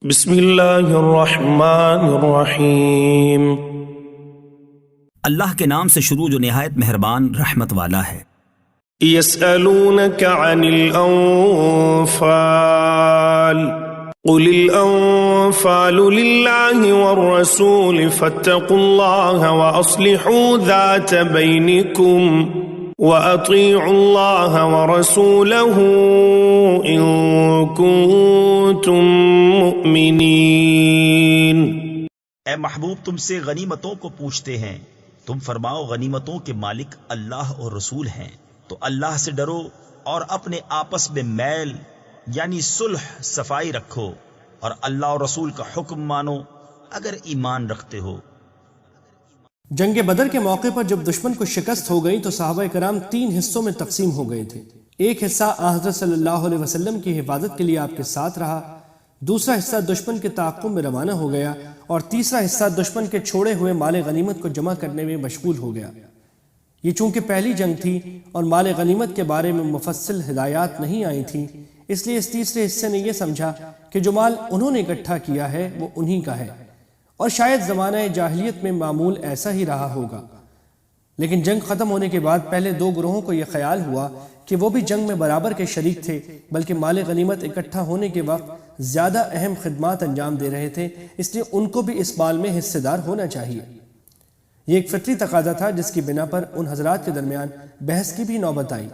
بسم اللہ الرحمن الرحیم۔ اللہ کے نام سے شروع جو نہایت مہربان رحمت والا ہے۔ یسألونک عن الانفال قل الانفال للہ والرسول فاتقوا اللہ واصلحوا ذات بینکم وَأَطِيعُوا اللَّهَ وَرَسُولَهُ إِن كُنتُم مُؤْمِنِينَ۔ اے محبوب تم سے غنیمتوں کو پوچھتے ہیں، تم فرماؤ غنیمتوں کے مالک اللہ اور رسول ہیں، تو اللہ سے ڈرو اور اپنے آپس میں میل یعنی صلح صفائی رکھو، اور اللہ اور رسول کا حکم مانو اگر ایمان رکھتے ہو۔ جنگ بدر کے موقع پر جب دشمن کو شکست ہو گئی تو صحابہ کرام 3 حصوں میں تقسیم ہو گئے تھے۔ ایک حصہ حضرت صلی اللہ علیہ وسلم کی حفاظت کے لیے آپ کے ساتھ رہا، دوسرا حصہ دشمن کے تعاقب میں روانہ ہو گیا، اور تیسرا حصہ دشمن کے چھوڑے ہوئے مال غنیمت کو جمع کرنے میں مشغول ہو گیا۔ یہ چونکہ پہلی جنگ تھی اور مال غنیمت کے بارے میں مفصل ہدایات نہیں آئی تھیں، اس لیے اس تیسرے حصے نے یہ سمجھا کہ جو مال انہوں نے اکٹھا کیا ہے وہ انہی کا ہے، اور شاید زمانہ جاہلیت میں معمول ایسا ہی رہا ہوگا۔ لیکن جنگ ختم ہونے کے بعد پہلے 2 گروہوں کو یہ خیال ہوا کہ وہ بھی جنگ میں برابر کے شریک تھے، بلکہ مال غنیمت اکٹھا ہونے کے وقت زیادہ اہم خدمات انجام دے رہے تھے، اس لیے ان کو بھی اس مال میں حصے دار ہونا چاہیے۔ یہ ایک فطری تقاضا تھا جس کی بنا پر ان حضرات کے درمیان بحث کی بھی نوبت آئی۔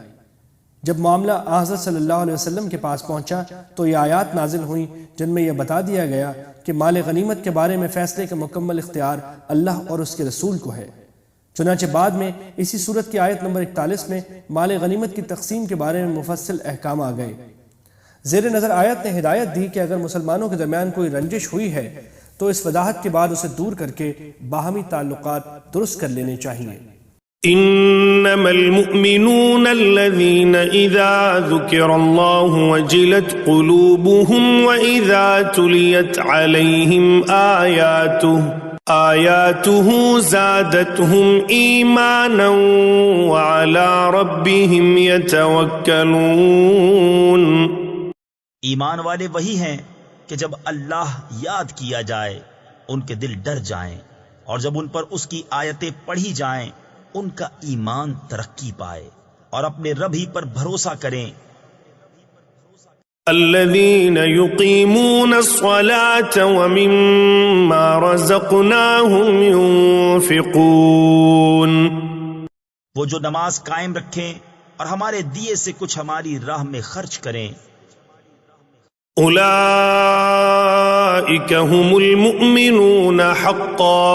جب معاملہ حضرت صلی اللہ علیہ وسلم کے پاس پہنچا تو یہ آیات نازل ہوئیں جن میں یہ بتا دیا گیا کہ مال غنیمت کے بارے میں فیصلے کا مکمل اختیار اللہ اور اس کے رسول کو ہے۔ چنانچہ بعد میں اسی صورت کی آیت نمبر 41 میں مال غنیمت کی تقسیم کے بارے میں مفصل احکام آ گئے۔ زیر نظر آیت نے ہدایت دی کہ اگر مسلمانوں کے درمیان کوئی رنجش ہوئی ہے تو اس وضاحت کے بعد اسے دور کر کے باہمی تعلقات درست کر لینے چاہیے۔ انما المؤمنون الذين اذا ذكر الله وجلت قلوبهم واذا تليت عليهم آياته زادتهم ايمانا وعلى ربهم يتوكلون۔ ایمان والے وہی ہیں کہ جب اللہ یاد کیا جائے ان کے دل ڈر جائیں، اور جب ان پر اس کی آیتیں پڑھی جائیں ان کا ایمان ترقی پائے اور اپنے رب ہی پر بھروسہ کریں۔ الذين يقيمون الصلاة ومما رزقناهم ينفقون۔ وہ جو نماز قائم رکھیں اور ہمارے دیے سے کچھ ہماری راہ میں خرچ کریں۔ اولئك هم المؤمنون حقا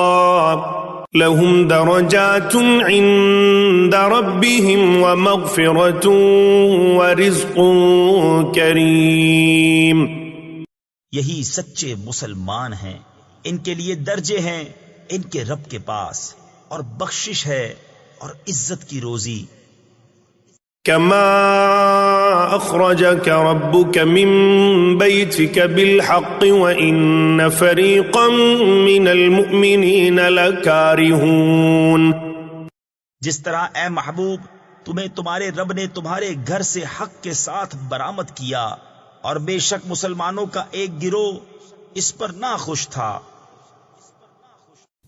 لهم درجات عند ربهم ومغفرة ورزق کریم۔ یہی سچے مسلمان ہیں، ان کے لیے درجے ہیں ان کے رب کے پاس، اور بخشش ہے اور عزت کی روزی۔ كما أخرجك ربك من بيتك بالحق وإن فريقا من المؤمنين لكارهون۔ جس طرح اے محبوب تمہیں تمہارے رب نے تمہارے گھر سے حق کے ساتھ برآمد کیا، اور بے شک مسلمانوں کا ایک گروہ اس پر ناخوش تھا۔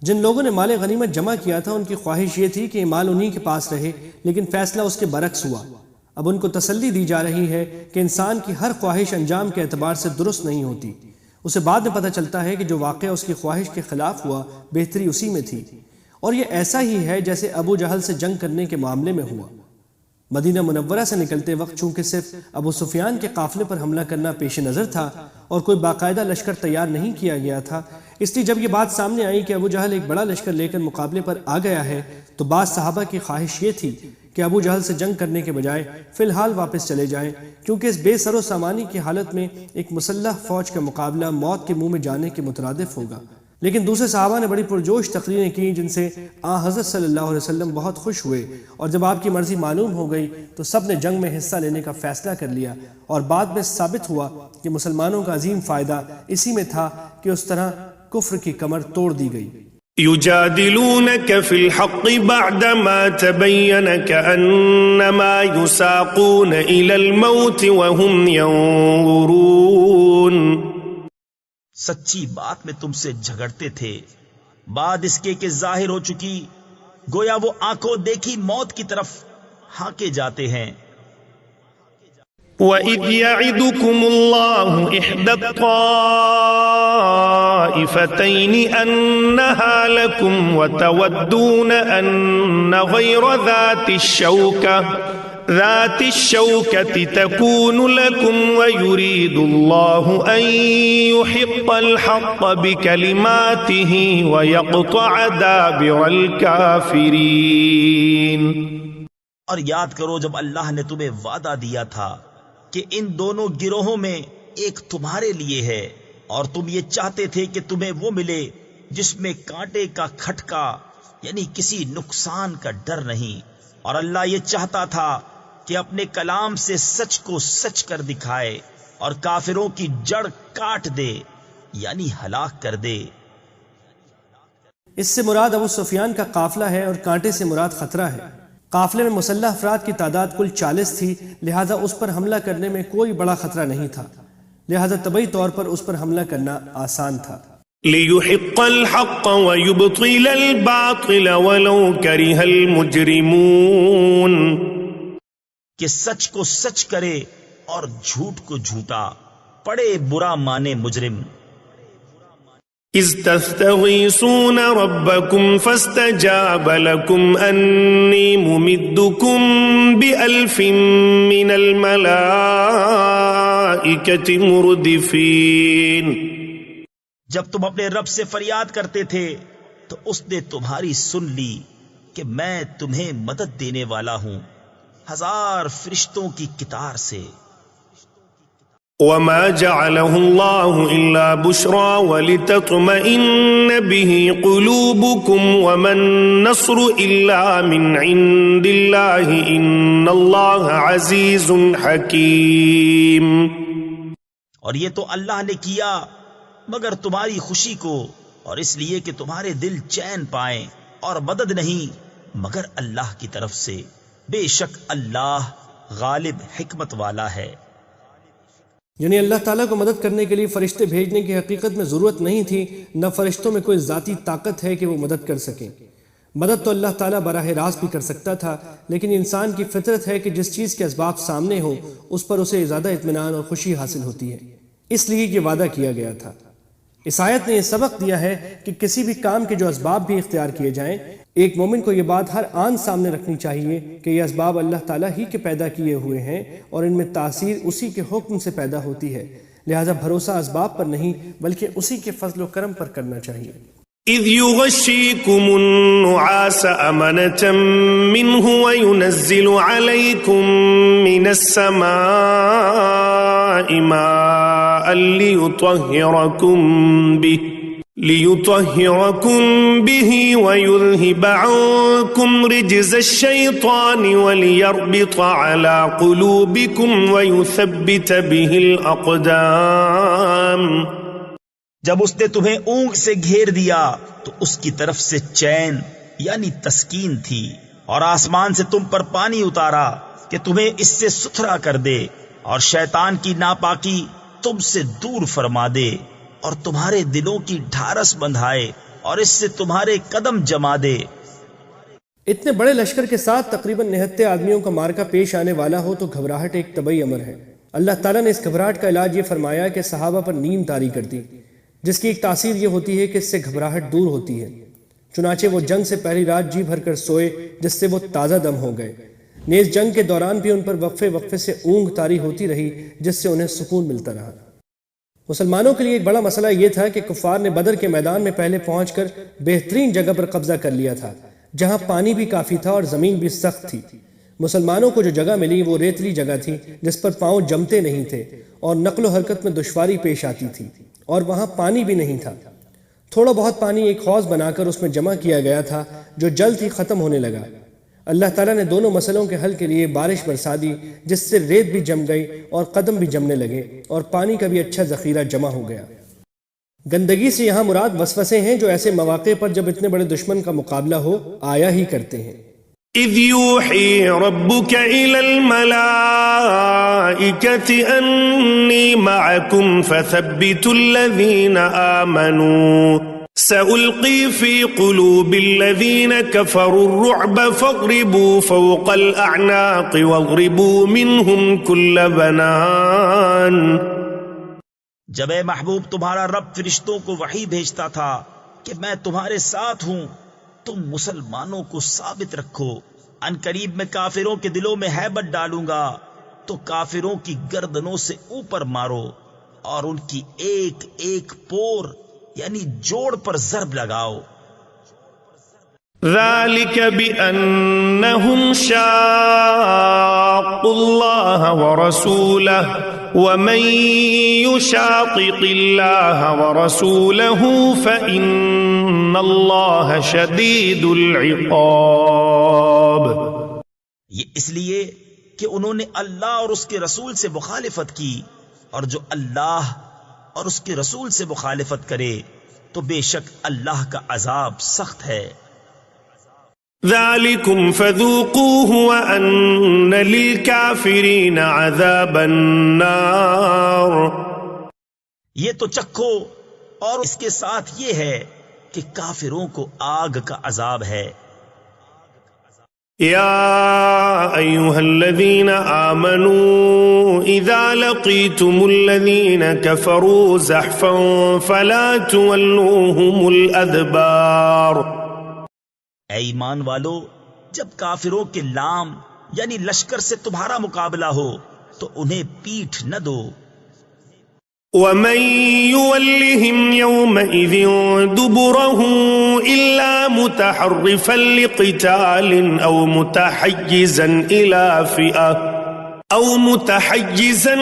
جن لوگوں نے مال غنیمت جمع کیا تھا ان کی خواہش یہ تھی کہ مال انہی کے پاس رہے، لیکن فیصلہ اس کے برعکس ہوا۔ اب ان کو تسلی دی جا رہی ہے کہ انسان کی ہر خواہش انجام کے اعتبار سے درست نہیں ہوتی، اسے بعد میں پتہ چلتا ہے کہ جو واقعہ اس کی خواہش کے خلاف ہوا بہتری اسی میں تھی، اور یہ ایسا ہی ہے جیسے ابو جہل سے جنگ کرنے کے معاملے میں ہوا۔ مدینہ منورہ سے نکلتے وقت چونکہ صرف ابو سفیان کے قافلے پر حملہ کرنا پیش نظر تھا اور کوئی باقاعدہ لشکر تیار نہیں کیا گیا تھا، اس لیے جب یہ بات سامنے آئی کہ ابو جہل ایک بڑا لشکر لے کر مقابلے پر آ گیا ہے تو بعض صحابہ کی خواہش یہ تھی کہ ابو جہل سے جنگ کرنے کے بجائے فی الحال واپس چلے جائیں، کیونکہ اس بے سر و سامانی کی حالت میں ایک مسلح فوج کا مقابلہ موت کے منہ میں جانے کے مترادف ہوگا۔ لیکن دوسرے صحابہ نے بڑی پرجوش تقریریں کی جن سے حضرت صلی اللہ علیہ وسلم بہت خوش ہوئے، اور جب آپ کی مرضی معلوم ہو گئی تو سب نے جنگ میں حصہ لینے کا فیصلہ کر لیا، اور بعد میں ثابت ہوا کہ مسلمانوں کا عظیم فائدہ اسی میں تھا کہ اس طرح کفر کی کمر توڑ دی گئی۔ يجادلونك في الحق بعدما تبين كأنما يساقون إلى الموت وهم ينظرون۔ سچی بات میں تم سے جھگڑتے تھے، بعد اس کے کہ ظاہر ہو چکی، گویا وہ آنکھوں دیکھی موت کی طرف ہانکے جاتے ہیں۔ وَإِذْ يَعِدُكُمُ اللَّهُ إِحْدَى الطَّائِفَتَيْنِ أَنَّهَا لَكُمْ وَتَوَدُّونَ أَنَّ غَيْرَ ذَاتِ الشَّوْكَةِ تَكُونُ لَكُمْ وَيُرِيدُ اللَّهُ أَن يُحِقَّ الْحَقَّ بِكَلِمَاتِهِ وَيَقْطَعَ دَابِرَ الْكَافِرِينَ۔ اور یاد کرو جب اللہ نے تمہیں وعدہ دیا تھا کہ ان دونوں گروہوں میں ایک تمہارے لیے ہے، اور تم یہ چاہتے تھے کہ تمہیں وہ ملے جس میں کانٹے کا کھٹکا یعنی کسی نقصان کا ڈر نہیں، اور اللہ یہ چاہتا تھا کہ اپنے کلام سے سچ کو سچ کر دکھائے اور کافروں کی جڑ کاٹ دے یعنی ہلاک کر دے۔ اس سے مراد ابو سفیان کا قافلہ ہے اور کانٹے سے مراد خطرہ ہے۔ قافلے میں مسلح افراد کی تعداد کل 40 تھی، لہذا اس پر حملہ کرنے میں کوئی بڑا خطرہ نہیں تھا، لہذا طبعی طور پر اس پر حملہ کرنا آسان تھا۔ لِيُحِقَّ الْحَقَّ وَيُبْطِلَ الْبَاطِلَ وَلَوْ كَرِهَ الْمُجْرِمُونَ، کہ سچ کو سچ کرے اور جھوٹ کو جھوٹا، پڑے برا مانے مجرم۔ إِذْ تَسْتَغِيثُونَ رَبَّكُمْ فَاسْتَجَابَ لَكُمْ أَنِّي مُمِدُّكُمْ بِأَلْفٍ مِّنَ الْمَلَائِكَةِ مُرْدِفِينَ۔ جب تم اپنے رب سے فریاد کرتے تھے تو اس نے تمہاری سن لی کہ میں تمہیں مدد دینے والا ہوں 1000 فرشتوں کی قطار سے۔ وَمَا جَعَلَهُ اللَّهُ إِلَّا بُشْرَى وَلِتَطْمَئِنَّ بِهِ قُلُوبُكُمْ وَمَا النَّصْرُ إِلَّا مِنْ عِنْدِ اللَّهِ إِنَّ اللَّهَ عَزِيزٌ حَكِيمٌ۔ اور یہ تو اللہ نے کیا مگر تمہاری خوشی کو، اور اس لیے کہ تمہارے دل چین پائیں، اور مدد نہیں مگر اللہ کی طرف سے، بے شک اللہ غالب حکمت والا ہے۔ یعنی اللہ تعالیٰ کو مدد کرنے کے لیے فرشتے بھیجنے کی حقیقت میں ضرورت نہیں تھی، نہ فرشتوں میں کوئی ذاتی طاقت ہے کہ وہ مدد کر سکیں۔ مدد تو اللہ تعالیٰ براہ راست بھی کر سکتا تھا، لیکن انسان کی فطرت ہے کہ جس چیز کے اسباب سامنے ہوں اس پر اسے زیادہ اطمینان اور خوشی حاصل ہوتی ہے، اس لیے یہ وعدہ کیا گیا تھا۔ اس آیت نے یہ سبق دیا ہے کہ کسی بھی کام کے جو اسباب بھی اختیار کیے جائیں، ایک مومن کو یہ بات ہر آن سامنے رکھنی چاہیے کہ یہ اسباب اللہ تعالیٰ ہی کے پیدا کیے ہوئے ہیں اور ان میں تاثیر اسی کے حکم سے پیدا ہوتی ہے، لہذا بھروسہ اسباب پر نہیں بلکہ اسی کے فضل و کرم پر کرنا چاہیے۔ إِذْ يُغَشِّيكُمُ النُّعَاسَ أَمَنَةً مِّنْهُ وَيُنَزِّلُ عَلَيْكُم مِّنَ السَّمَاءِ مَاءً لِيُطَهِّرَكُم بِهِ وَيُذْهِبَ عَنكُمْ رِجْزَ الشَّيْطَانِ وَلِيَرْبِطَ عَلَى قُلُوبِكُمْ وَيُثَبِّتَ بِهِ الْأَقْدَامَ۔ جب اس نے تمہیں اونگ سے گھیر دیا تو اس کی طرف سے چین یعنی تسکین تھی، اور آسمان سے تم پر پانی اتارا کہ تمہیں اس سے ستھرا کر دے اور شیطان کی ناپاکی تم سے دور فرما دے، اور تمہارے دلوں کی ڈھارس بندھائے اور اس سے تمہارے قدم جما دے۔ اتنے بڑے لشکر کے ساتھ تقریباً 69 آدمیوں کا مارکہ پیش آنے والا ہو تو گھبراہٹ ایک طبعی امر ہے۔ اللہ تعالیٰ نے اس گھبراہٹ کا علاج یہ فرمایا کہ صحابہ پر نیند طاری کر دی، جس کی ایک تاثیر یہ ہوتی ہے کہ اس سے گھبراہٹ دور ہوتی ہے۔ چنانچہ وہ جنگ سے پہلی رات جی بھر کر سوئے، جس سے وہ تازہ دم ہو گئے۔ نیز جنگ کے دوران بھی ان پر وقفے وقفے سے اونگ طاری ہوتی رہی، جس سے انہیں سکون ملتا رہا۔ مسلمانوں کے لیے ایک بڑا مسئلہ یہ تھا کہ کفار نے بدر کے میدان میں پہلے پہنچ کر بہترین جگہ پر قبضہ کر لیا تھا، جہاں پانی بھی کافی تھا اور زمین بھی سخت تھی۔ مسلمانوں کو جو جگہ ملی وہ ریتلی جگہ تھی جس پر پاؤں جمتے نہیں تھے اور نقل و حرکت میں دشواری پیش آتی تھی، اور وہاں پانی بھی نہیں تھا۔ تھوڑا بہت پانی ایک حوض بنا کر اس میں جمع کیا گیا تھا جو جلد ہی ختم ہونے لگا۔ اللہ تعالیٰ نے دونوں مسئلوں کے حل کے لیے بارش برسا دی، جس سے ریت بھی جم گئی اور قدم بھی جمنے لگے اور پانی کا بھی اچھا ذخیرہ جمع ہو گیا۔ گندگی سے یہاں مراد وسوسے ہیں جو ایسے مواقع پر جب اتنے بڑے دشمن کا مقابلہ ہو آیا ہی کرتے ہیں۔ إذ يوحي ربك إلى الملائكة أني معكم فثبتوا الذين آمنوا سألقي في قلوب الذين كفروا الرعب فاضربوا فوق الأعناق واضربوا منهم كل بنان. جب اے محبوب تمہارا رب فرشتوں کو وحی بھیجتا تھا کہ میں تمہارے ساتھ ہوں، تم مسلمانوں کو ثابت رکھو، ان قریب میں کافروں کے دلوں میں ہیبت ڈالوں گا، تو کافروں کی گردنوں سے اوپر مارو اور ان کی ایک ایک پور یعنی جوڑ پر ضرب لگاؤ. ذلك بأنهم شاقوا الله ورسوله ومن يشاقق الله ورسوله فإن الله شديد العقاب. یہ اس لیے کہ انہوں نے اللہ اور اس کے رسول سے مخالفت کی، اور جو اللہ اور اس کے رسول سے مخالفت کرے تو بے شک اللہ کا عذاب سخت ہے. ذلكم فذوقوه وأن للكافرين عذاب النار. یہ تو چکھو، اور اس کے ساتھ یہ ہے کہ کافروں کو آگ کا عذاب ہے. يا أيها الذين آمنوا إذا لقيتم الذين كفروا زحفا فلا تولوهم الأدبار. اے ایمان والو، جب کافروں کے لام یعنی لشکر سے تمہارا مقابلہ ہو تو انہیں پیٹھ نہ دو. ومن يولهم يومئذ دبره إلا متحرفا لقتال أو متحيزا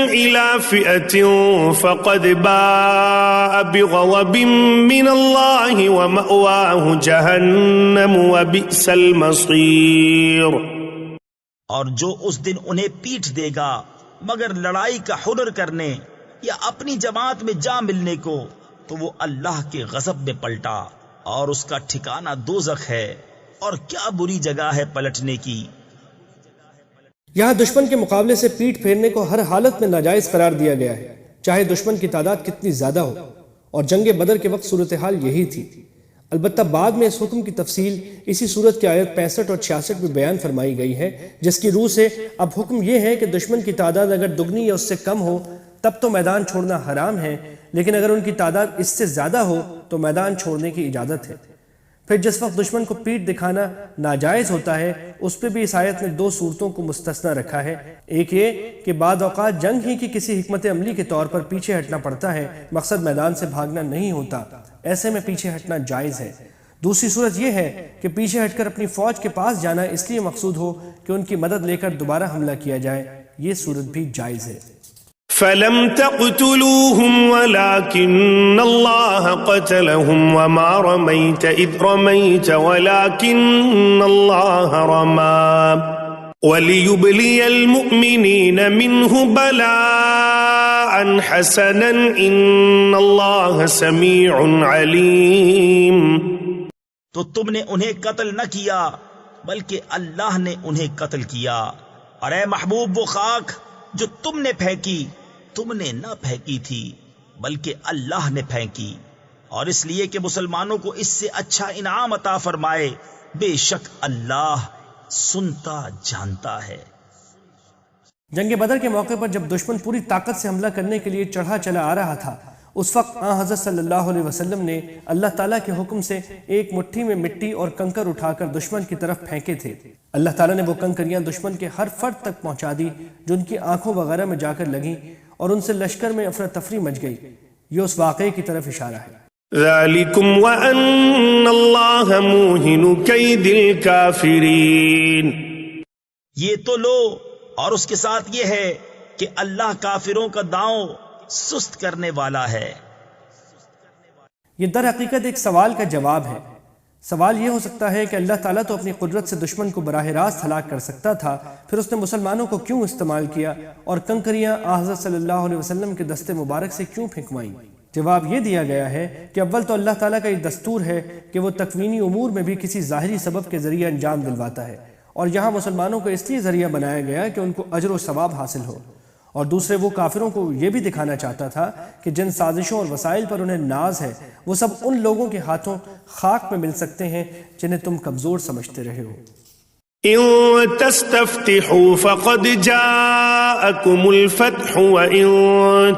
إلى فئة فقد باء بغضب من الله ومأواه جهنم وبئس المصير. اور جو اس دن انہیں پیٹھ دے گا مگر لڑائی کا ہنر کرنے یا اپنی جماعت میں جا ملنے کو، تو وہ اللہ کے غضب میں پلٹا، اور اس کا ٹھکانہ دوزخ ہے، اور کیا بری جگہ ہے پلٹنے کی. یہاں دشمن کے مقابلے سے پیٹھ پھیرنے کو ہر حالت میں ناجائز قرار دیا گیا ہے، چاہے دشمن کی تعداد کتنی زیادہ ہو، اور جنگ بدر کے وقت صورتحال یہی تھی. البتہ بعد میں اس حکم کی تفصیل اسی صورت کی آیت 65 اور 66 میں بیان فرمائی گئی ہے، جس کی روح سے اب حکم یہ ہے کہ دشمن کی تعداد اگر دگنی یا اس سے کم ہو تب تو میدان چھوڑنا حرام ہے، لیکن اگر ان کی تعداد اس سے زیادہ ہو تو میدان چھوڑنے کی اجازت ہے. پھر جس وقت دشمن کو پیٹھ دکھانا ناجائز ہوتا ہے، اس پہ بھی اس آیت نے 2 صورتوں کو مستثنی رکھا ہے. ایک یہ کہ بعض اوقات جنگ ہی کی کسی حکمت عملی کے طور پر پیچھے ہٹنا پڑتا ہے، مقصد میدان سے بھاگنا نہیں ہوتا، ایسے میں پیچھے ہٹنا جائز ہے. دوسری صورت یہ ہے کہ پیچھے ہٹ کر اپنی فوج کے پاس جانا اس لیے مقصود ہو کہ ان کی مدد لے کر دوبارہ حملہ کیا جائے، یہ صورت بھی جائز ہے. فلم تقتلوهم ولكن الله قتلهم وما رميت إذ رميت ولكن الله رمى وليبلي المؤمنين منه بلاء حسنا إن الله سميع عليم. تو تم نے انہیں قتل نہ کیا بلکہ اللہ نے انہیں قتل کیا، اور اے محبوب وہ خاک جو تم نے پھینکی تم نے نہ پھینکی تھی بلکہ اللہ نے پھینکی، اور اس لیے کہ مسلمانوں کو اس سے اچھا انعام عطا فرمائے، بے شک اللہ سنتا جانتا ہے. جنگ بدر کے موقع پر جب دشمن پوری طاقت سے حملہ کرنے کے لیے چڑھا چلا آ رہا تھا، اس وقت حضرت صلی اللہ علیہ وسلم نے اللہ تعالیٰ کے حکم سے ایک مٹھی میں مٹی اور کنکر اٹھا کر دشمن کی طرف پھینکے تھے. اللہ تعالیٰ نے وہ کنکریاں دشمن کے ہر فرد تک پہنچا دی جو ان کی آنکھوں وغیرہ میں جا کر لگیں، اور ان سے لشکر میں افراتفری مچ گئی. یہ اس واقعے کی طرف اشارہ ہے. ذالکم وان اللہ موہن کید الکافرین. یہ تو لو، اور اس کے ساتھ یہ ہے کہ اللہ کافروں کا داؤں سست کرنے والا ہے. یہ در حقیقت ایک سوال کا جواب ہے. سوال یہ ہو سکتا ہے کہ اللہ تعالیٰ تو اپنی قدرت سے دشمن کو براہ راست ہلاک کر سکتا تھا، پھر اس نے مسلمانوں کو کیوں استعمال کیا اور کنکریاں حضرت صلی اللہ علیہ وسلم کے دستے مبارک سے کیوں پھینکوائیں؟ جواب یہ دیا گیا ہے کہ اول تو اللہ تعالیٰ کا یہ دستور ہے کہ وہ تکوینی امور میں بھی کسی ظاہری سبب کے ذریعے انجام دلواتا ہے، اور یہاں مسلمانوں کو اس لیے ذریعہ بنایا گیا کہ ان کو اجر و ثواب حاصل ہو، اور دوسرے وہ کافروں کو یہ بھی دکھانا چاہتا تھا کہ جن سازشوں اور وسائل پر انہیں ناز ہے وہ سب ان لوگوں کے ہاتھوں خاک میں مل سکتے ہیں جنہیں تم کمزور سمجھتے رہے ہو۔ إن تستفتحوا فقد جاءكم الفتح وإن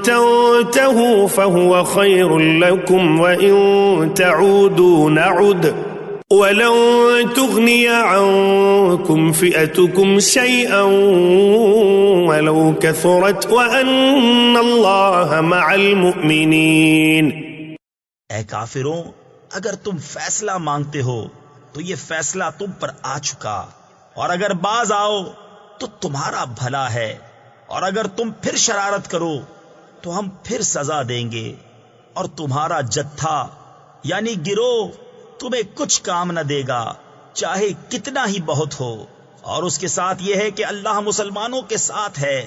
تنتهوا فهو خير لكم وإن تعودوا نعد ولن تغني عنكم فئتكم شيئا ولو كثرت وأن الله مع المؤمنين۔ اے کافروں، اگر تم فیصلہ مانگتے ہو تو یہ فیصلہ تم پر آ چکا، اور اگر باز آؤ تو تمہارا بھلا ہے، اور اگر تم پھر شرارت کرو تو ہم پھر سزا دیں گے، اور تمہارا جتھا یعنی گروہ تمہیں کچھ کام نہ دے گا چاہے کتنا ہی بہت ہو، اور اس کے ساتھ یہ ہے کہ اللہ مسلمانوں کے ساتھ ہے۔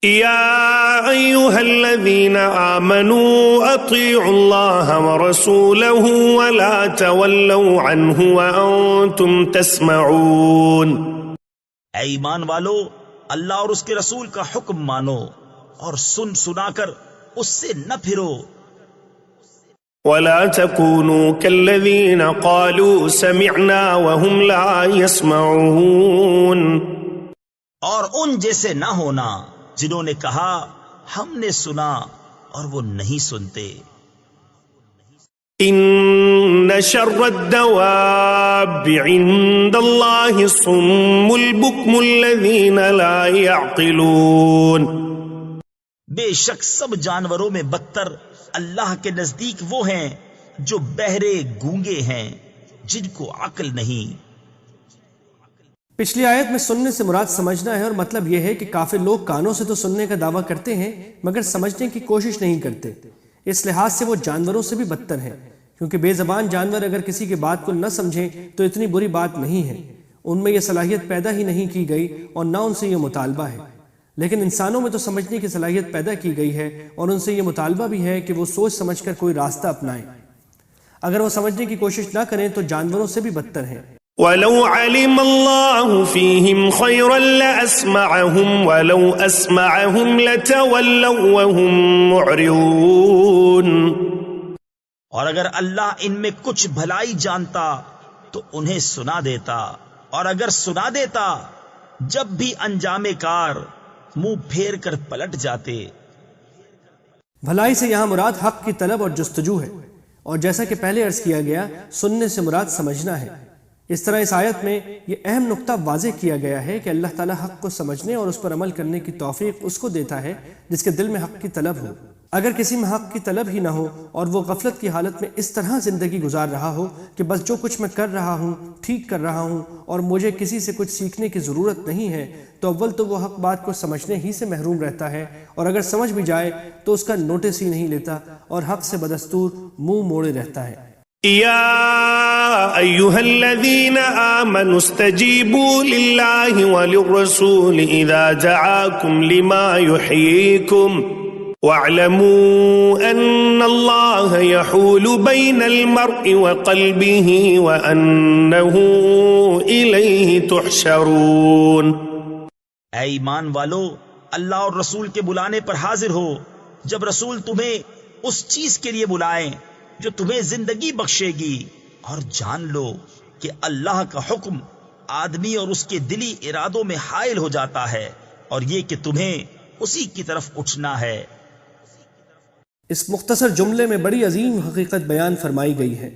يا أيها الذين آمنوا أطيعوا الله ورسوله ولا تولوا عنه وأنتم تسمعون۔ اے ایمان والو، اللہ اور اس کے رسول کا حکم مانو اور سن سنا کر اس سے نہ پھرو۔ ولا تكونوا كالذين قالوا سمعنا وهم لا يسمعون۔ اور ان جیسے نہ ہونا جنہوں نے کہا ہم نے سنا اور وہ نہیں سنتے۔ ان شر الدواب عند الله الصم البكم الذين لا يعقلون۔ بے شک سب جانوروں میں بدتر اللہ کے نزدیک وہ ہیں جو بہرے گونگے ہیں، جن کو عقل نہیں۔ پچھلی آیت میں سننے سے مراد سمجھنا ہے، اور مطلب یہ ہے کہ کافر لوگ کانوں سے تو سننے کا دعویٰ کرتے ہیں مگر سمجھنے کی کوشش نہیں کرتے۔ اس لحاظ سے وہ جانوروں سے بھی بدتر ہیں، کیونکہ بے زبان جانور اگر کسی کی بات کو نہ سمجھیں تو اتنی بری بات نہیں ہے، ان میں یہ صلاحیت پیدا ہی نہیں کی گئی اور نہ ان سے یہ مطالبہ ہے۔ لیکن انسانوں میں تو سمجھنے کی صلاحیت پیدا کی گئی ہے، اور ان سے یہ مطالبہ بھی ہے کہ وہ سوچ سمجھ کر کوئی راستہ اپنائیں۔ اگر وہ سمجھنے کی کوشش نہ کریں تو جانوروں سے بھی بدتر ہیں۔ ولو علم الله فيهم خيرا لأسمعهم ولو أسمعهم لتولوا وهم معرضون۔ اور اگر اللہ ان میں کچھ بھلائی جانتا تو انہیں سنا دیتا، اور اگر سنا دیتا جب بھی انجام کار منہ پھیر کر پلٹ جاتے۔ بھلائی سے یہاں مراد حق کی طلب اور جستجو ہے، اور جیسا کہ پہلے عرض کیا گیا سننے سے مراد سمجھنا ہے۔ اس طرح اس آیت میں یہ اہم نقطہ واضح کیا گیا ہے کہ اللہ تعالیٰ حق کو سمجھنے اور اس پر عمل کرنے کی توفیق اس کو دیتا ہے جس کے دل میں حق کی طلب ہو۔ اگر کسی میں حق کی طلب ہی نہ ہو اور وہ غفلت کی حالت میں اس طرح زندگی گزار رہا ہو کہ بس جو کچھ میں کر رہا ہوں ٹھیک کر رہا ہوں اور مجھے کسی سے کچھ سیکھنے کی ضرورت نہیں ہے، تو اول تو وہ حق بات کو سمجھنے ہی سے محروم رہتا ہے، اور اگر سمجھ بھی جائے تو اس کا نوٹس ہی نہیں لیتا اور حق سے بدستور منہ موڑے رہتا ہے۔ يا أيها الذين آمنوا استجيبوا لله وللرسول إذا دعاكم لما يحييكم واعلموا أن الله يحول بين المرء وقلبه وأنه إليه تحشرون۔ اے ایمان والو، اللہ اور رسول کے بلانے پر حاضر ہو جب رسول تمہیں اس چیز کے لیے بلائیں جو تمہیں زندگی بخشے گی، اور جان لو کہ اللہ کا حکم آدمی اور اس کے دلی ارادوں میں حائل ہو جاتا ہے، اور یہ کہ تمہیں اسی کی طرف اٹھنا ہے۔ اس مختصر جملے میں بڑی عظیم حقیقت بیان فرمائی گئی ہے۔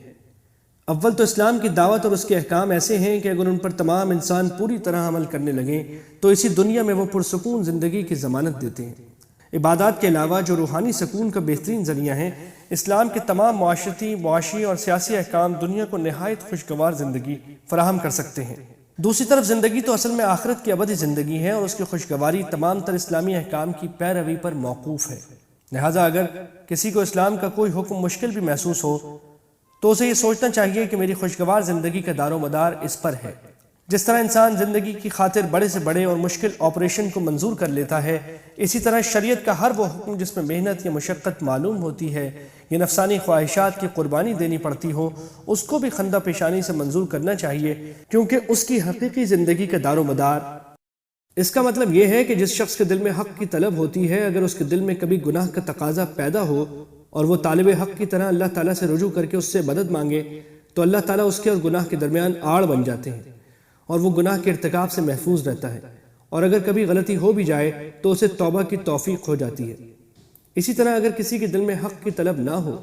اول تو اسلام کی دعوت اور اس کے احکام ایسے ہیں کہ اگر ان پر تمام انسان پوری طرح عمل کرنے لگیں تو اسی دنیا میں وہ پرسکون زندگی کی ضمانت دیتے ہیں۔ عبادات کے علاوہ جو روحانی سکون کا بہترین ذریعہ ہیں، اسلام کے تمام معاشرتی، معاشی اور سیاسی احکام دنیا کو نہایت خوشگوار زندگی فراہم کر سکتے ہیں۔ دوسری طرف زندگی تو اصل میں آخرت کی ابدی زندگی ہے، اور اس کی خوشگواری تمام تر اسلامی احکام کی پیروی پر موقوف ہے۔ لہٰذا اگر کسی کو اسلام کا کوئی حکم مشکل بھی محسوس ہو تو اسے یہ سوچنا چاہیے کہ میری خوشگوار زندگی کا دار و مدار اس پر ہے۔ جس طرح انسان زندگی کی خاطر بڑے سے بڑے اور مشکل آپریشن کو منظور کر لیتا ہے، اسی طرح شریعت کا ہر وہ حکم جس میں محنت یا مشقت معلوم ہوتی ہے یا نفسانی خواہشات کی قربانی دینی پڑتی ہو، اس کو بھی خندہ پیشانی سے منظور کرنا چاہیے، کیونکہ اس کی حقیقی زندگی کا دار و مدار۔ اس کا مطلب یہ ہے کہ جس شخص کے دل میں حق کی طلب ہوتی ہے، اگر اس کے دل میں کبھی گناہ کا تقاضا پیدا ہو اور وہ طالب حق کی طرح اللہ تعالیٰ سے رجوع کر کے اس سے مدد مانگے، تو اللہ تعالیٰ اس کے اور گناہ کے درمیان آڑ بن جاتے ہیں اور وہ گناہ کے ارتکاب سے محفوظ رہتا ہے، اور اگر کبھی غلطی ہو بھی جائے تو اسے توبہ کی توفیق ہو جاتی ہے۔ اسی طرح اگر کسی کے دل میں حق کی طلب نہ ہو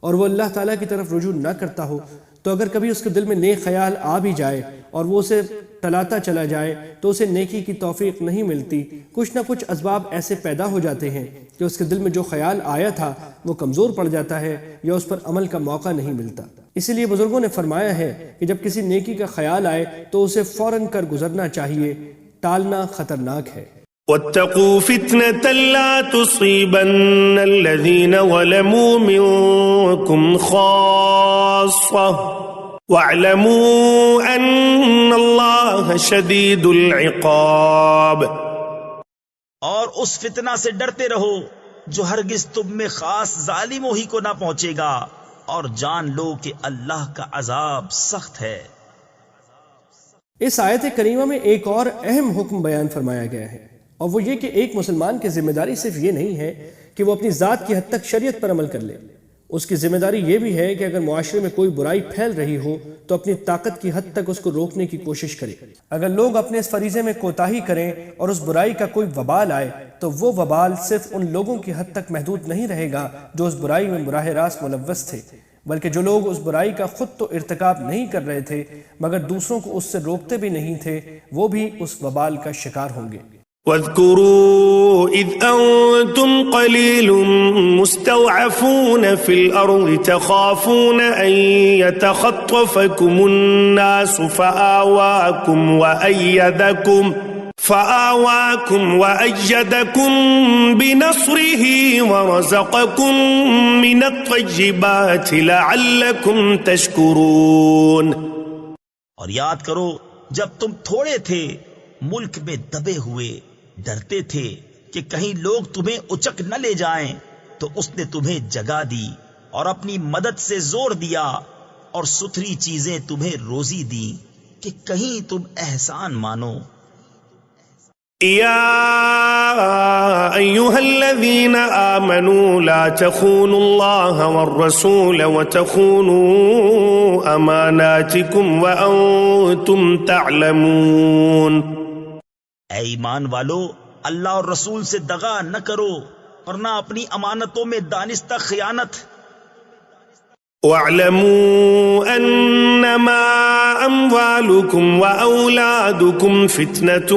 اور وہ اللہ تعالیٰ کی طرف رجوع نہ کرتا ہو، تو اگر کبھی اس کے دل میں نیک خیال آ بھی جائے اور وہ اسے ٹلاتا چلا جائے تو اسے نیکی کی توفیق نہیں ملتی۔ کچھ نہ کچھ اسباب ایسے پیدا ہو جاتے ہیں کہ اس کے دل میں جو خیال آیا تھا وہ کمزور پڑ جاتا ہے یا اس پر عمل کا موقع نہیں ملتا۔ اسی لیے بزرگوں نے فرمایا ہے کہ جب کسی نیکی کا خیال آئے تو اسے فوراً کر گزرنا چاہیے، ٹالنا خطرناک ہے۔ واتقوا فتنة لا تصيبن الذين ظلموا منكم خاصة واعلموا أن الله شديد العقاب۔ اور اس فتنہ سے ڈرتے رہو جو ہرگز تم میں خاص ظالموں ہی کو نہ پہنچے گا، اور جان لو کہ اللہ کا عذاب سخت ہے۔ اس آیت کریمہ میں ایک اور اہم حکم بیان فرمایا گیا ہے، اور وہ یہ کہ ایک مسلمان کی ذمہ داری صرف یہ نہیں ہے کہ وہ اپنی ذات کی حد تک شریعت پر عمل کر لے، اس کی ذمہ داری یہ بھی ہے کہ اگر معاشرے میں کوئی برائی پھیل رہی ہو تو اپنی طاقت کی حد تک اس کو روکنے کی کوشش کرے۔ اگر لوگ اپنے اس فریضے میں کوتاہی کریں اور اس برائی کا کوئی وبال آئے تو وہ وبال صرف ان لوگوں کی حد تک محدود نہیں رہے گا جو اس برائی میں براہ راست ملوث تھے، بلکہ جو لوگ اس برائی کا خود تو ارتکاب نہیں کر رہے تھے مگر دوسروں کو اس سے روکتے بھی نہیں تھے، وہ بھی اس وبال کا شکار ہوں گے۔ واذكروا إذ أنتم قليل مستضعفون في الأرض تخافون أن يتخطفكم الناس فآواكم وأيدكم بنصره ورزقكم من الطيبات لعلكم تشكرون۔ اور یاد کرو جب تم تھوڑے تھے، ملک میں دبے ہوئے، ڈرتے تھے کہ کہیں لوگ تمہیں اچک نہ لے جائیں، تو اس نے تمہیں جگہ دی اور اپنی مدد سے زور دیا اور ستھری چیزیں تمہیں روزی دی کہ کہیں تم احسان مانو۔ يا أيها الذين آمنوا لا تخونوا الله والرسول وتخونوا أماناتكم وأنتم تعلمون۔ اے ایمان والو، اللہ اور رسول سے دغا نہ کرو ورنہ اپنی امانتوں میں دانستہ خیانت۔ واعلموا انما اموالكم واولادكم فتنة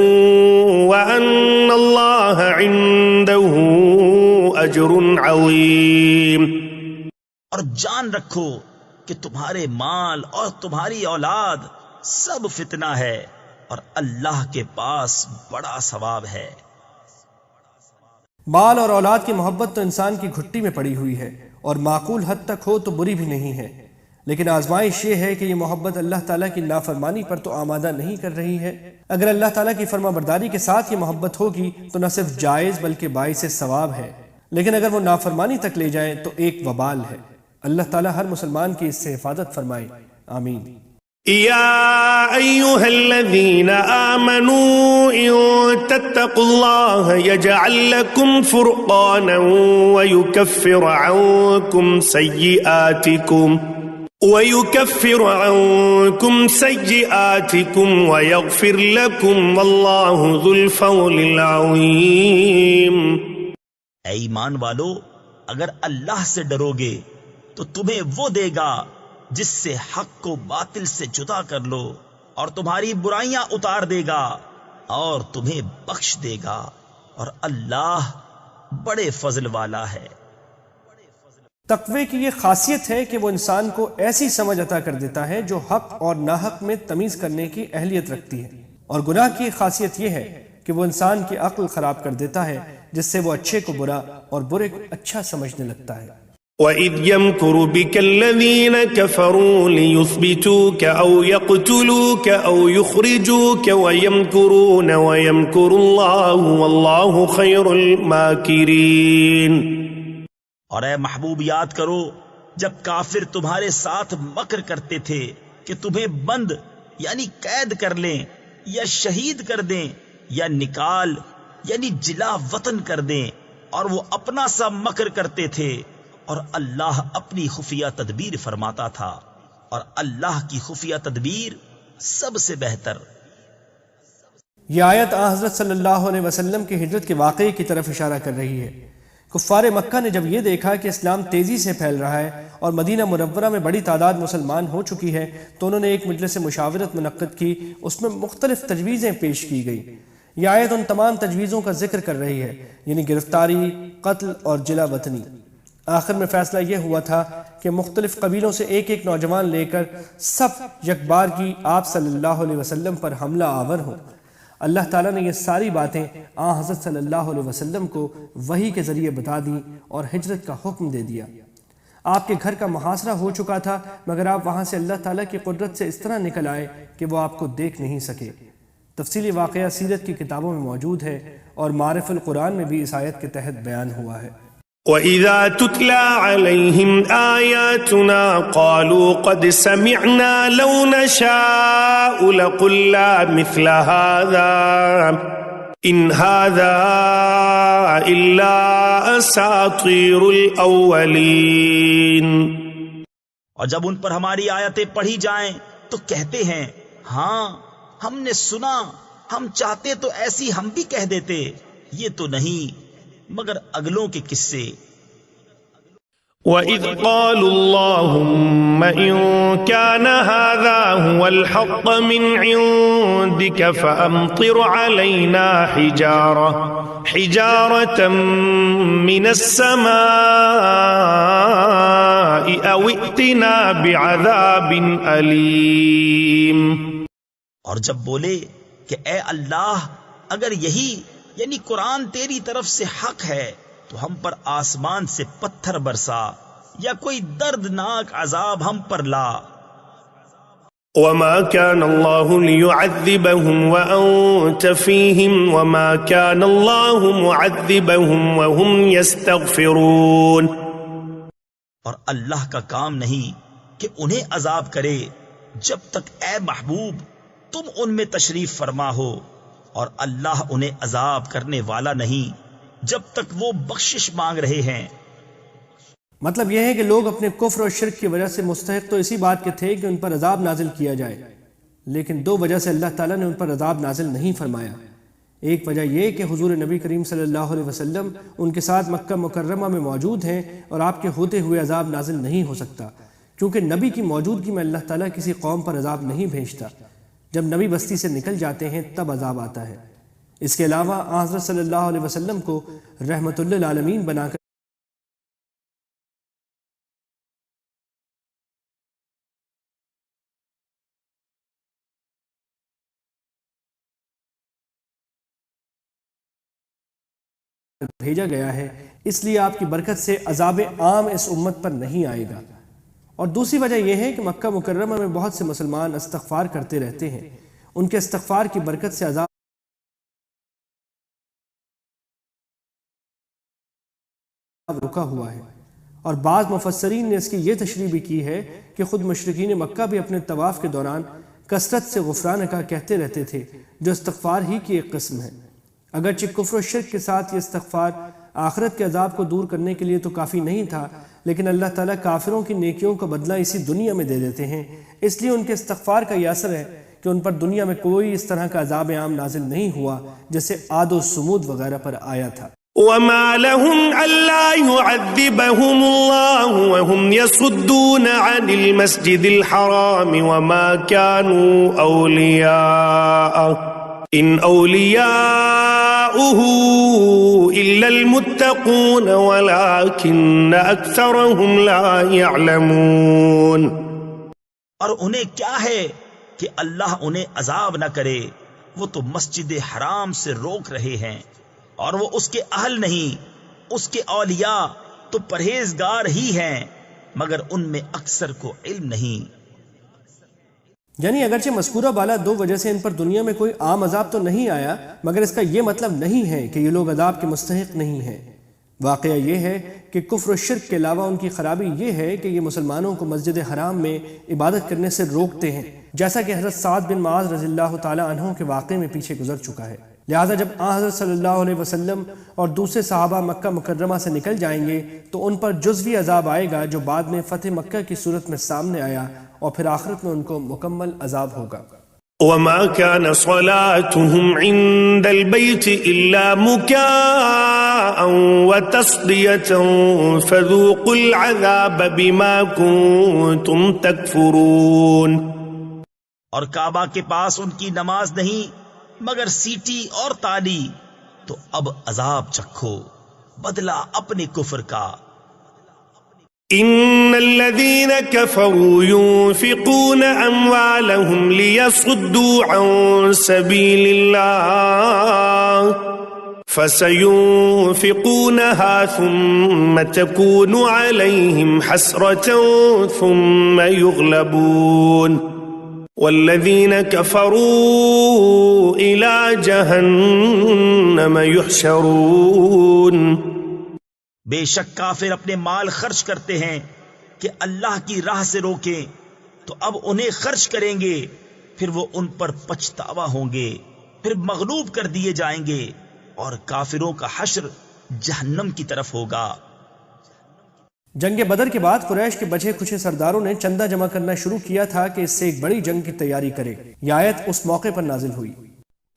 وان الله عنده اجر عظيم۔ اور جان رکھو کہ تمہارے مال اور تمہاری اولاد سب فتنہ ہے، اور اللہ کے پاس بڑا ثواب ہے۔ مال اور اولاد کی محبت تو انسان کی گھٹی میں پڑی ہوئی ہے، اور معقول حد تک ہو تو بری بھی نہیں ہے، لیکن آزمائش یہ ہے کہ یہ محبت اللہ تعالیٰ کی نافرمانی پر تو آمادہ نہیں کر رہی ہے۔ اگر اللہ تعالیٰ کی فرما برداری کے ساتھ یہ محبت ہوگی تو نہ صرف جائز بلکہ باعث ثواب ہے، لیکن اگر وہ نافرمانی تک لے جائیں تو ایک وبال ہے۔ اللہ تعالیٰ ہر مسلمان کی اس سے حفاظت فرمائے، آمین۔ يا أيها الذين آمنوا إن تتقوا الله يجعل لكم فرقانا ويكفر عنكم سيئاتكم ويغفر لكم والله ذو الفضل العظيم۔ اے ایمان والو، اگر اللہ سے ڈرو گے تو تمہیں وہ دے گا جس سے حق کو باطل سے جدا کر لو، اور تمہاری برائیاں اتار دے گا اور تمہیں بخش دے گا، اور اللہ بڑے فضل والا ہے۔ تقوی کی یہ خاصیت ہے کہ وہ انسان کو ایسی سمجھ عطا کر دیتا ہے جو حق اور ناحق میں تمیز کرنے کی اہلیت رکھتی ہے، اور گناہ کی خاصیت یہ ہے کہ وہ انسان کی عقل خراب کر دیتا ہے، جس سے وہ اچھے کو برا اور برے کو اچھا سمجھنے لگتا ہے۔ وَإِذْ يَمْكُرُ بِكَ الَّذِينَ كَفَرُوا لِيُثْبِتُوكَ أَوْ يَقْتُلُوكَ أَوْ يُخْرِجُوكَ وَيَمْكُرُونَ وَيَمْكُرُ اللَّهُ وَاللَّهُ خَيْرُ الْمَاكِرِينَ۔ اور اے محبوب یاد کرو جب کافر تمہارے ساتھ مکر کرتے تھے کہ تمہیں بند یعنی قید کر لیں یا شہید کر دیں یا نکال یعنی جلا وطن کر دیں، اور وہ اپنا سا مکر کرتے تھے، اور اللہ اپنی خفیہ تدبیر فرماتا تھا، اور اللہ کی خفیہ تدبیر سب سے بہتر۔ یہ آیت حضرت صلی اللہ علیہ وسلم کی ہجرت کے واقعے کی طرف اشارہ کر رہی ہے۔ کفار مکہ نے جب یہ دیکھا کہ اسلام تیزی سے پھیل رہا ہے اور مدینہ منورہ میں بڑی تعداد مسلمان ہو چکی ہے، تو انہوں نے ایک مجلس مشاورت منعقد کی، اس میں مختلف تجویزیں پیش کی گئی۔ یہ آیت ان تمام تجویزوں کا ذکر کر رہی ہے، یعنی گرفتاری، قتل اور جلا وطنی۔ آخر میں فیصلہ یہ ہوا تھا کہ مختلف قبیلوں سے ایک ایک نوجوان لے کر سب یکبار کی آپ صلی اللہ علیہ وسلم پر حملہ آور ہوں۔ اللہ تعالیٰ نے یہ ساری باتیں حضرت صلی اللہ علیہ وسلم کو وحی کے ذریعے بتا دیں اور ہجرت کا حکم دے دیا۔ آپ کے گھر کا محاصرہ ہو چکا تھا، مگر آپ وہاں سے اللہ تعالیٰ کی قدرت سے اس طرح نکل آئے کہ وہ آپ کو دیکھ نہیں سکے۔ تفصیلی واقعہ سیرت کی کتابوں میں موجود ہے اور معارف القرآن میں بھی اس آیت کے تحت بیان ہوا ہے۔ وَإِذَا تُتْلَى عَلَيْهِمْ آيَاتُنَا قَالُوا قَدْ سَمِعْنَا لَوْ نَشَاءُ لَقُلْنَا مِثْلَ هَذَا إِنْ هَذَا إِلَّا أَسَاطِيرُ الْأَوَّلِينَ۔ اور جب ان پر ہماری آیتیں پڑھی جائیں تو کہتے ہیں، ہاں ہم نے سنا، ہم چاہتے تو ایسی ہم بھی کہہ دیتے، یہ تو نہیں مگر اگلوں کے قصے۔ وَإِذْ قَالُوا اللَّهُمَّ إِن كَانَ هَذَا هُوَ الْحَقَّ مِنْ عِنْدِكَ فَأَمْطِرْ عَلَيْنَا حِجَارَةً مِنَ السَّمَاءِ أَوْ ائْتِنَا بِعَذَابٍ أَلِيمٍ۔ اور جب بولے کہ اے اللہ، اگر یہی یعنی قرآن تیری طرف سے حق ہے تو ہم پر آسمان سے پتھر برسا یا کوئی دردناک عذاب ہم پر لا۔ وَمَا كَانَ اللَّهُ لِيُعَذِّبَهُمْ وَأَنْتَ فِيهِمْ وَمَا كَانَ اللَّهُ مُعَذِّبَهُمْ وَهُمْ يَسْتَغْفِرُونَ۔ اور اللہ کا کام نہیں کہ انہیں عذاب کرے جب تک اے محبوب تم ان میں تشریف فرما ہو، اور اللہ انہیں عذاب کرنے والا نہیں جب تک وہ بخشش مانگ رہے ہیں۔ مطلب یہ ہے کہ لوگ اپنے کفر اور شرک کی وجہ سے مستحق تو اسی بات کے تھے کہ ان پر عذاب نازل کیا جائے، لیکن دو وجہ سے اللہ تعالیٰ نے ان پر عذاب نازل نہیں فرمایا۔ ایک وجہ یہ کہ حضور نبی کریم صلی اللہ علیہ وسلم ان کے ساتھ مکہ مکرمہ میں موجود ہیں اور آپ کے ہوتے ہوئے عذاب نازل نہیں ہو سکتا، کیونکہ نبی کی موجودگی میں اللہ تعالیٰ کسی قوم پر عذاب نہیں بھیجتا۔ جب نبی بستی سے نکل جاتے ہیں تب عذاب آتا ہے۔ اس کے علاوہ حضرت صلی اللہ علیہ وسلم کو رحمت للعالمین بنا کر بھیجا گیا ہے، اس لیے آپ کی برکت سے عذاب عام اس امت پر نہیں آئے گا۔ اور دوسری وجہ یہ ہے کہ مکہ مکرمہ میں بہت سے مسلمان استغفار کرتے رہتے ہیں، ان کے استغفار کی برکت سے عذاب رکا ہوا ہے۔ اور بعض مفسرین نے اس کی یہ تشریح بھی کی ہے کہ خود مشرکین مکہ بھی اپنے طواف کے دوران کثرت سے غفرانک کہتے رہتے تھے، جو استغفار ہی کی ایک قسم ہے۔ اگرچہ کفر و شرک کے ساتھ یہ استغفار آخرت کے عذاب کو دور کرنے کے لیے تو کافی نہیں تھا، لیکن اللہ تعالیٰ کافروں کی نیکیوں کا بدلہ اسی دنیا میں دے دیتے ہیں، اس لیے ان کے استغفار کا یہ اثر ہے کہ ان پر دنیا میں کوئی اس طرح کا عذاب عام نازل نہیں ہوا جیسے عاد و سمود وغیرہ پر آیا تھا۔ وَمَا لَهُمْ أَلَّا يُعَذِّبَهُمُ اللَّهُ وَهُمْ يَصُدُّونَ عَنِ الْمَسْجِدِ الْحَرَامِ وَمَا كَانُوا أَوْلِيَاءَهُ إِنْ أَوْلِيَاؤُهُ إِلَّا الْمُتَّقُونَ وَلَكِنَّ أَكْثَرَهُمْ لَا يَعْلَمُونَ۔ اور انہیں کیا ہے کہ اللہ انہیں عذاب نہ کرے، وہ تو مسجد حرام سے روک رہے ہیں، اور وہ اس کے اہل نہیں، اس کے اولیاء تو پرہیزگار ہی ہیں، مگر ان میں اکثر کو علم نہیں۔ یعنی اگرچہ مذکورہ بالا دو وجہ سے ان پر دنیا میں کوئی عام عذاب تو نہیں آیا، مگر اس کا یہ مطلب نہیں ہے کہ یہ لوگ عذاب کے مستحق نہیں ہیں۔ واقعہ یہ ہے کہ کفر و شرک کے علاوہ ان کی خرابی یہ ہے کہ یہ مسلمانوں کو مسجد حرام میں عبادت کرنے سے روکتے ہیں، جیسا کہ حضرت سعد بن معاذ رضی اللہ تعالی عنہ کے واقعے میں پیچھے گزر چکا ہے۔ لہٰذا جب حضرت صلی اللہ علیہ وسلم اور دوسرے صحابہ مکہ مکرمہ سے نکل جائیں گے تو ان پر جزوی عذاب آئے گا، جو بعد میں فتح مکہ کی صورت میں سامنے آیا، اور پھر آخرت میں ان کو مکمل عذاب ہوگا۔ وما كان صلاتهم عند البيت إلا مكاء وتصدية فذوقوا العذاب بما كنتم تكفرون۔ اور کعبہ کے پاس ان کی نماز نہیں مگر سیٹی اور تالی، تو اب عذاب چکھو بدلہ اپنے کفر کا۔ ان الذين كفروا ينفقون اموالهم ليصدوا عن سبيل الله فسينفقونها ثم تكون عليهم حسرة ثم يغلبون والذين كفروا الى جهنم يحشرون۔ بے شک کافر اپنے مال خرچ کرتے ہیں کہ اللہ کی راہ سے روکیں، تو اب انہیں خرچ کریں گے، پھر وہ ان پر پچھتاوا ہوں گے، پھر مغلوب کر دیے جائیں گے، اور کافروں کا حشر جہنم کی طرف ہوگا۔ جنگ بدر کے بعد قریش کے بچے کچھ سرداروں نے چندہ جمع کرنا شروع کیا تھا کہ اس سے ایک بڑی جنگ کی تیاری کرے۔ یہ آیت اس موقع پر نازل ہوئی۔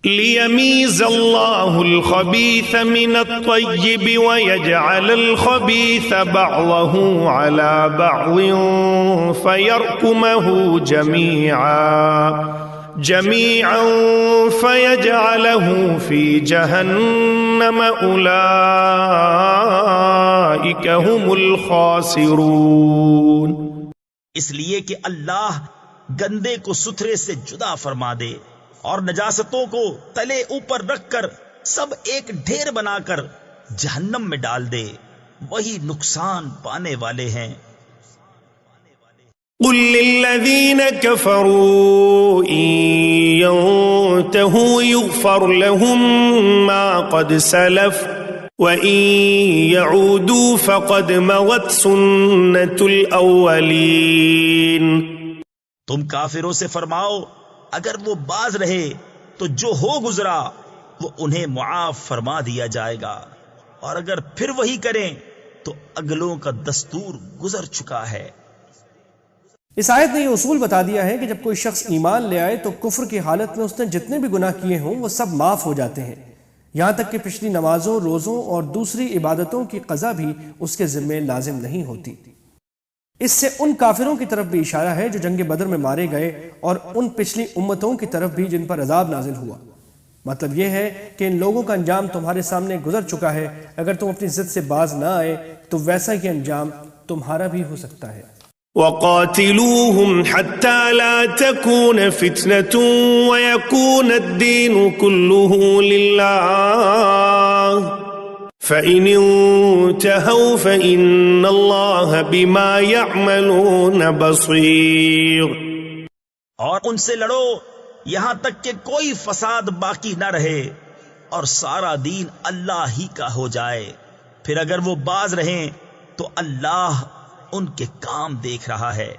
ليميز الله الخبيث من الطيب ويجعل الخبيث بعضه على بعض فيركمه جميعا فيجعله في جهنم أولئك هم الخاسرون۔ اس لیے کہ اللہ گندے کو ستھرے سے جدا فرما دے اور نجاستوں کو تلے اوپر رکھ کر سب ایک ڈھیر بنا کر جہنم میں ڈال دے، وہی نقصان پانے والے ہیں۔ قل للذين كفروا إن ينتهوا يغفر لهم ما قد سلف وإن يعودوا فقد مضت سنة الأولين۔ تم کافروں سے فرماؤ اگر وہ باز رہے تو جو ہو گزرا وہ انہیں معاف فرما دیا جائے گا، اور اگر پھر وہی کریں تو اگلوں کا دستور گزر چکا ہے۔ اس آیت نے یہ اصول بتا دیا ہے کہ جب کوئی شخص ایمان لے آئے تو کفر کی حالت میں اس نے جتنے بھی گناہ کیے ہوں وہ سب معاف ہو جاتے ہیں، یہاں تک کہ پچھلی نمازوں، روزوں اور دوسری عبادتوں کی قضا بھی اس کے ذمے لازم نہیں ہوتی۔ اس سے ان کافروں کی طرف بھی اشارہ ہے جو جنگ بدر میں مارے گئے، اور ان پچھلی امتوں کی طرف بھی جن پر عذاب نازل ہوا۔ مطلب یہ ہے کہ ان لوگوں کا انجام تمہارے سامنے گزر چکا ہے، اگر تم اپنی ضد سے باز نہ آئے تو ویسا ہی انجام تمہارا بھی ہو سکتا ہے۔ وقاتلوهم حتى لا تكون فتنة ويكون الدين كله لله فإن انتهوا فإن الله بما يعملون بصير۔ اور ان سے لڑو یہاں تک کہ کوئی فساد باقی نہ رہے اور سارا دین اللہ ہی کا ہو جائے، پھر اگر وہ باز رہیں تو اللہ ان کے کام دیکھ رہا ہے۔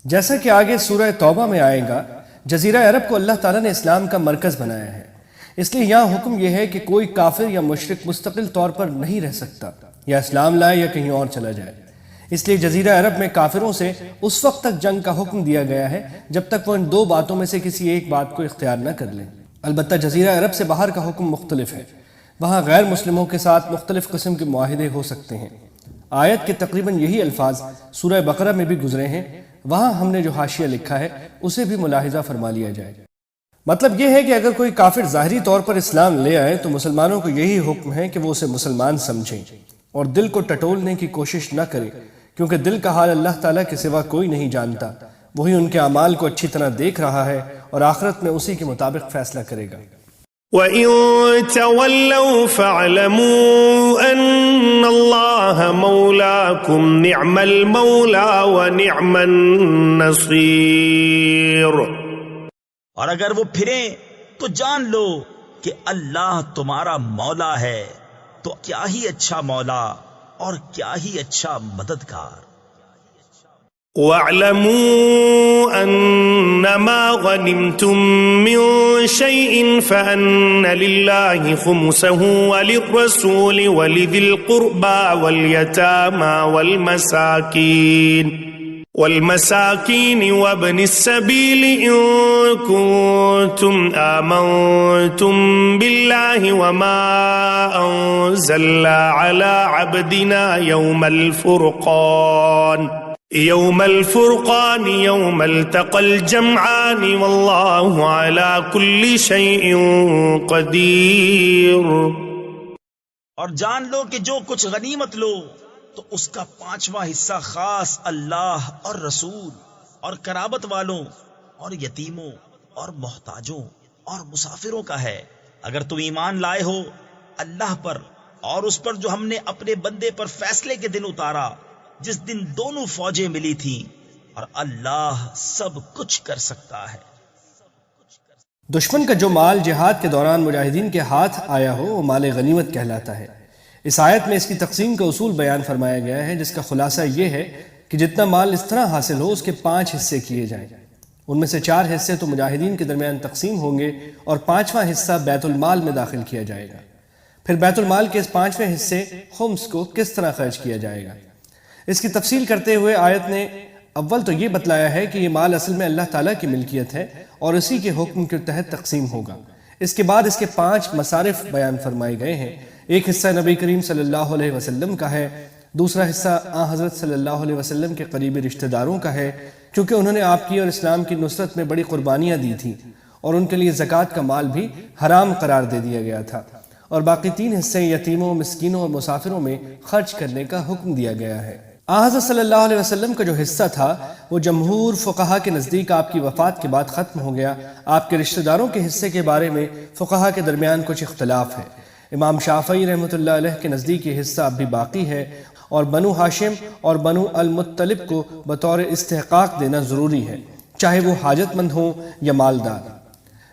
جیسا کہ آگے سورہ توبہ میں آئے گا، جزیرہ عرب کو اللہ تعالیٰ نے اسلام کا مرکز بنایا ہے، اس لیے یہاں حکم یہ ہے کہ کوئی کافر یا مشرک مستقل طور پر نہیں رہ سکتا، یا اسلام لائے یا کہیں اور چلا جائے۔ اس لیے جزیرہ عرب میں کافروں سے اس وقت تک جنگ کا حکم دیا گیا ہے جب تک وہ ان دو باتوں میں سے کسی ایک بات کو اختیار نہ کر لیں۔ البتہ جزیرہ عرب سے باہر کا حکم مختلف ہے، وہاں غیر مسلموں کے ساتھ مختلف قسم کے معاہدے ہو سکتے ہیں۔ آیت کے تقریباً یہی الفاظ سورہ بقرہ میں بھی گزرے ہیں، وہاں ہم نے جو حاشیہ لکھا ہے اسے بھی ملاحظہ فرما لیا جائے۔ مطلب یہ ہے کہ اگر کوئی کافر ظاہری طور پر اسلام لے آئے تو مسلمانوں کو یہی حکم ہے کہ وہ اسے مسلمان سمجھیں اور دل کو ٹٹولنے کی کوشش نہ کریں، کیونکہ دل کا حال اللہ تعالیٰ کے سوا کوئی نہیں جانتا، وہی ان کے اعمال کو اچھی طرح دیکھ رہا ہے اور آخرت میں اسی کے مطابق فیصلہ کرے گا۔ وَإِن تَوَلَّوْا فَاعْلَمُوا أَنَّ اللَّهَ مَوْلَاكُمْ نِعْمَ الْمَوْلَى وَنِعْمَ النَّصِيرُ۔ اور اگر وہ پھریں تو جان لو کہ اللہ تمہارا مولا ہے، تو کیا ہی اچھا مولا اور کیا ہی اچھا مددگار۔ وَاعْلَمُوا أَنَّمَا غَنِمْتُم مِّن شَيْءٍ فَأَنَّ لِلَّهِ خُمُسَهُ وَلِلرَّسُولِ وَلِذِي الْقُرْبَى وَالْيَتَامَى وَالْمَسَاكِينِ وَابْنِ السَّبِيلِ إِن كُنتُمْ آمَنتُم بِاللَّهِ وَمَا أَنزَلْنَا عَلَى عَبْدِنَا يوم الفرقان يوم التقى الجمعان والله على كل شيء قدير۔ اور جان لو کہ جو کچھ غنیمت لو تو اس کا 5واں حصہ خاص اللہ اور رسول اور قرابت والوں اور یتیموں اور محتاجوں اور مسافروں کا ہے، اگر تم ایمان لائے ہو اللہ پر اور اس پر جو ہم نے اپنے بندے پر فیصلے کے دن اتارا، جس دن دونوں فوجیں ملی تھیں، اور اللہ سب کچھ کر سکتا ہے۔ دشمن کا جو مال جہاد کے دوران مجاہدین کے ہاتھ آیا ہو وہ مال غنیمت کہلاتا ہے۔ اس آیت میں اس کی تقسیم کا اصول بیان فرمایا گیا ہے، جس کا خلاصہ یہ ہے کہ جتنا مال اس طرح حاصل ہو اس کے 5 حصے کیے جائیں۔ ان میں سے 4 حصے تو مجاہدین کے درمیان تقسیم ہوں گے اور 5واں حصہ بیت المال میں داخل کیا جائے گا۔ پھر بیت المال کے اس 5ویں حصے خمس کو کس طرح خرچ کیا جائے گا، اس کی تفصیل کرتے ہوئے آیت نے اول تو یہ بتلایا ہے کہ یہ مال اصل میں اللہ تعالیٰ کی ملکیت ہے اور اسی کے حکم کے تحت تقسیم ہوگا۔ اس کے بعد اس کے 5 مصارف بیان فرمائے گئے ہیں۔ ایک حصہ نبی کریم صلی اللہ علیہ وسلم کا ہے، دوسرا حصہ آن حضرت صلی اللہ علیہ وسلم کے قریبی رشتہ داروں کا ہے، کیونکہ انہوں نے آپ کی اور اسلام کی نصرت میں بڑی قربانیاں دی تھیں اور ان کے لیے زکوٰۃ کا مال بھی حرام قرار دے دیا گیا تھا، اور باقی 3 حصے یتیموں، مسکینوں اور مسافروں میں خرچ کرنے کا حکم دیا گیا ہے۔ حضرت صلی اللہ علیہ وسلم کا جو حصہ تھا وہ جمہور فقہا کے نزدیک آپ کی وفات کے بعد ختم ہو گیا۔ آپ کے رشتہ داروں کے حصے کے بارے میں فقہا کے درمیان کچھ اختلاف ہے۔ امام شافعی رحمۃ اللہ علیہ کے نزدیک یہ حصہ اب بھی باقی ہے اور بنو ہاشم اور بنو المطلب کو بطور استحقاق دینا ضروری ہے، چاہے وہ حاجت مند ہوں یا مالدار۔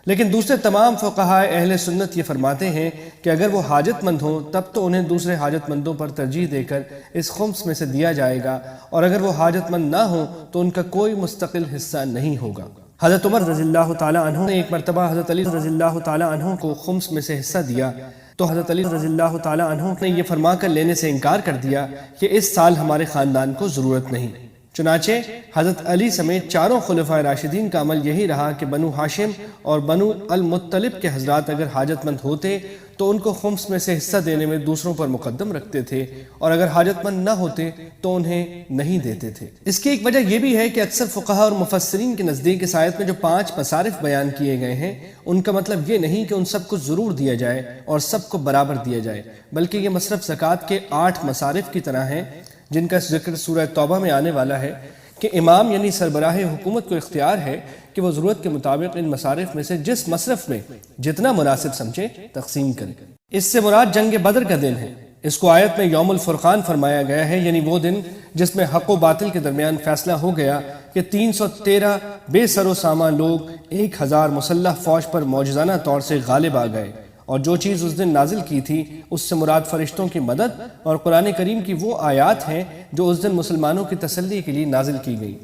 لیکن دوسرے تمام فقہاء اہل سنت یہ فرماتے ہیں کہ اگر وہ حاجت مند ہوں تب تو انہیں دوسرے حاجت مندوں پر ترجیح دے کر اس خمس میں سے دیا جائے گا، اور اگر وہ حاجت مند نہ ہوں تو ان کا کوئی مستقل حصہ نہیں ہوگا۔ حضرت عمر رضی اللہ تعالیٰ عنہ نے ایک مرتبہ حضرت علی رضی اللہ تعالیٰ عنہ کو خمس میں سے حصہ دیا تو حضرت علی رضی اللہ تعالیٰ عنہ نے یہ فرما کر لینے سے انکار کر دیا کہ اس سال ہمارے خاندان کو ضرورت نہیں۔ چنانچہ حضرت علی سمیت چاروں خلفائے راشدین کا عمل یہی رہا کہ بنو ہاشم اور بنو المطلب کے حضرات اگر حاجت مند ہوتے تو ان کو خمس میں سے حصہ دینے میں دوسروں پر مقدم رکھتے تھے، اور اگر حاجت مند نہ ہوتے تو انہیں نہیں دیتے تھے۔ اس کی ایک وجہ یہ بھی ہے کہ اکثر فقہاء اور مفسرین کے نزدیک اس آیت میں جو 5 مصارف بیان کیے گئے ہیں ان کا مطلب یہ نہیں کہ ان سب کو ضرور دیا جائے اور سب کو برابر دیا جائے، بلکہ یہ مصرف زکوٰۃ کے 8 مصارف کی طرح ہیں جن کا ذکر سورہ توبہ میں آنے والا ہے کہ امام یعنی سربراہ حکومت کو اختیار ہے کہ وہ ضرورت کے مطابق ان مصارف میں سے جس مصرف میں جتنا مناسب سمجھے تقسیم کرے۔ اس سے مراد جنگ بدر کا دن ہے۔ اس کو آیت میں یوم الفرقان فرمایا گیا ہے، یعنی وہ دن جس میں حق و باطل کے درمیان فیصلہ ہو گیا کہ 313 بے سر و سامان لوگ 1000 مسلح فوج پر معجزانہ طور سے غالب آ گئے، اور جو چیز اس دن نازل کی تھی اس سے مراد فرشتوں کی مدد اور قرآن کریم کی وہ آیات ہیں جو اس دن مسلمانوں کی تسلی کے لیے نازل کی گئی۔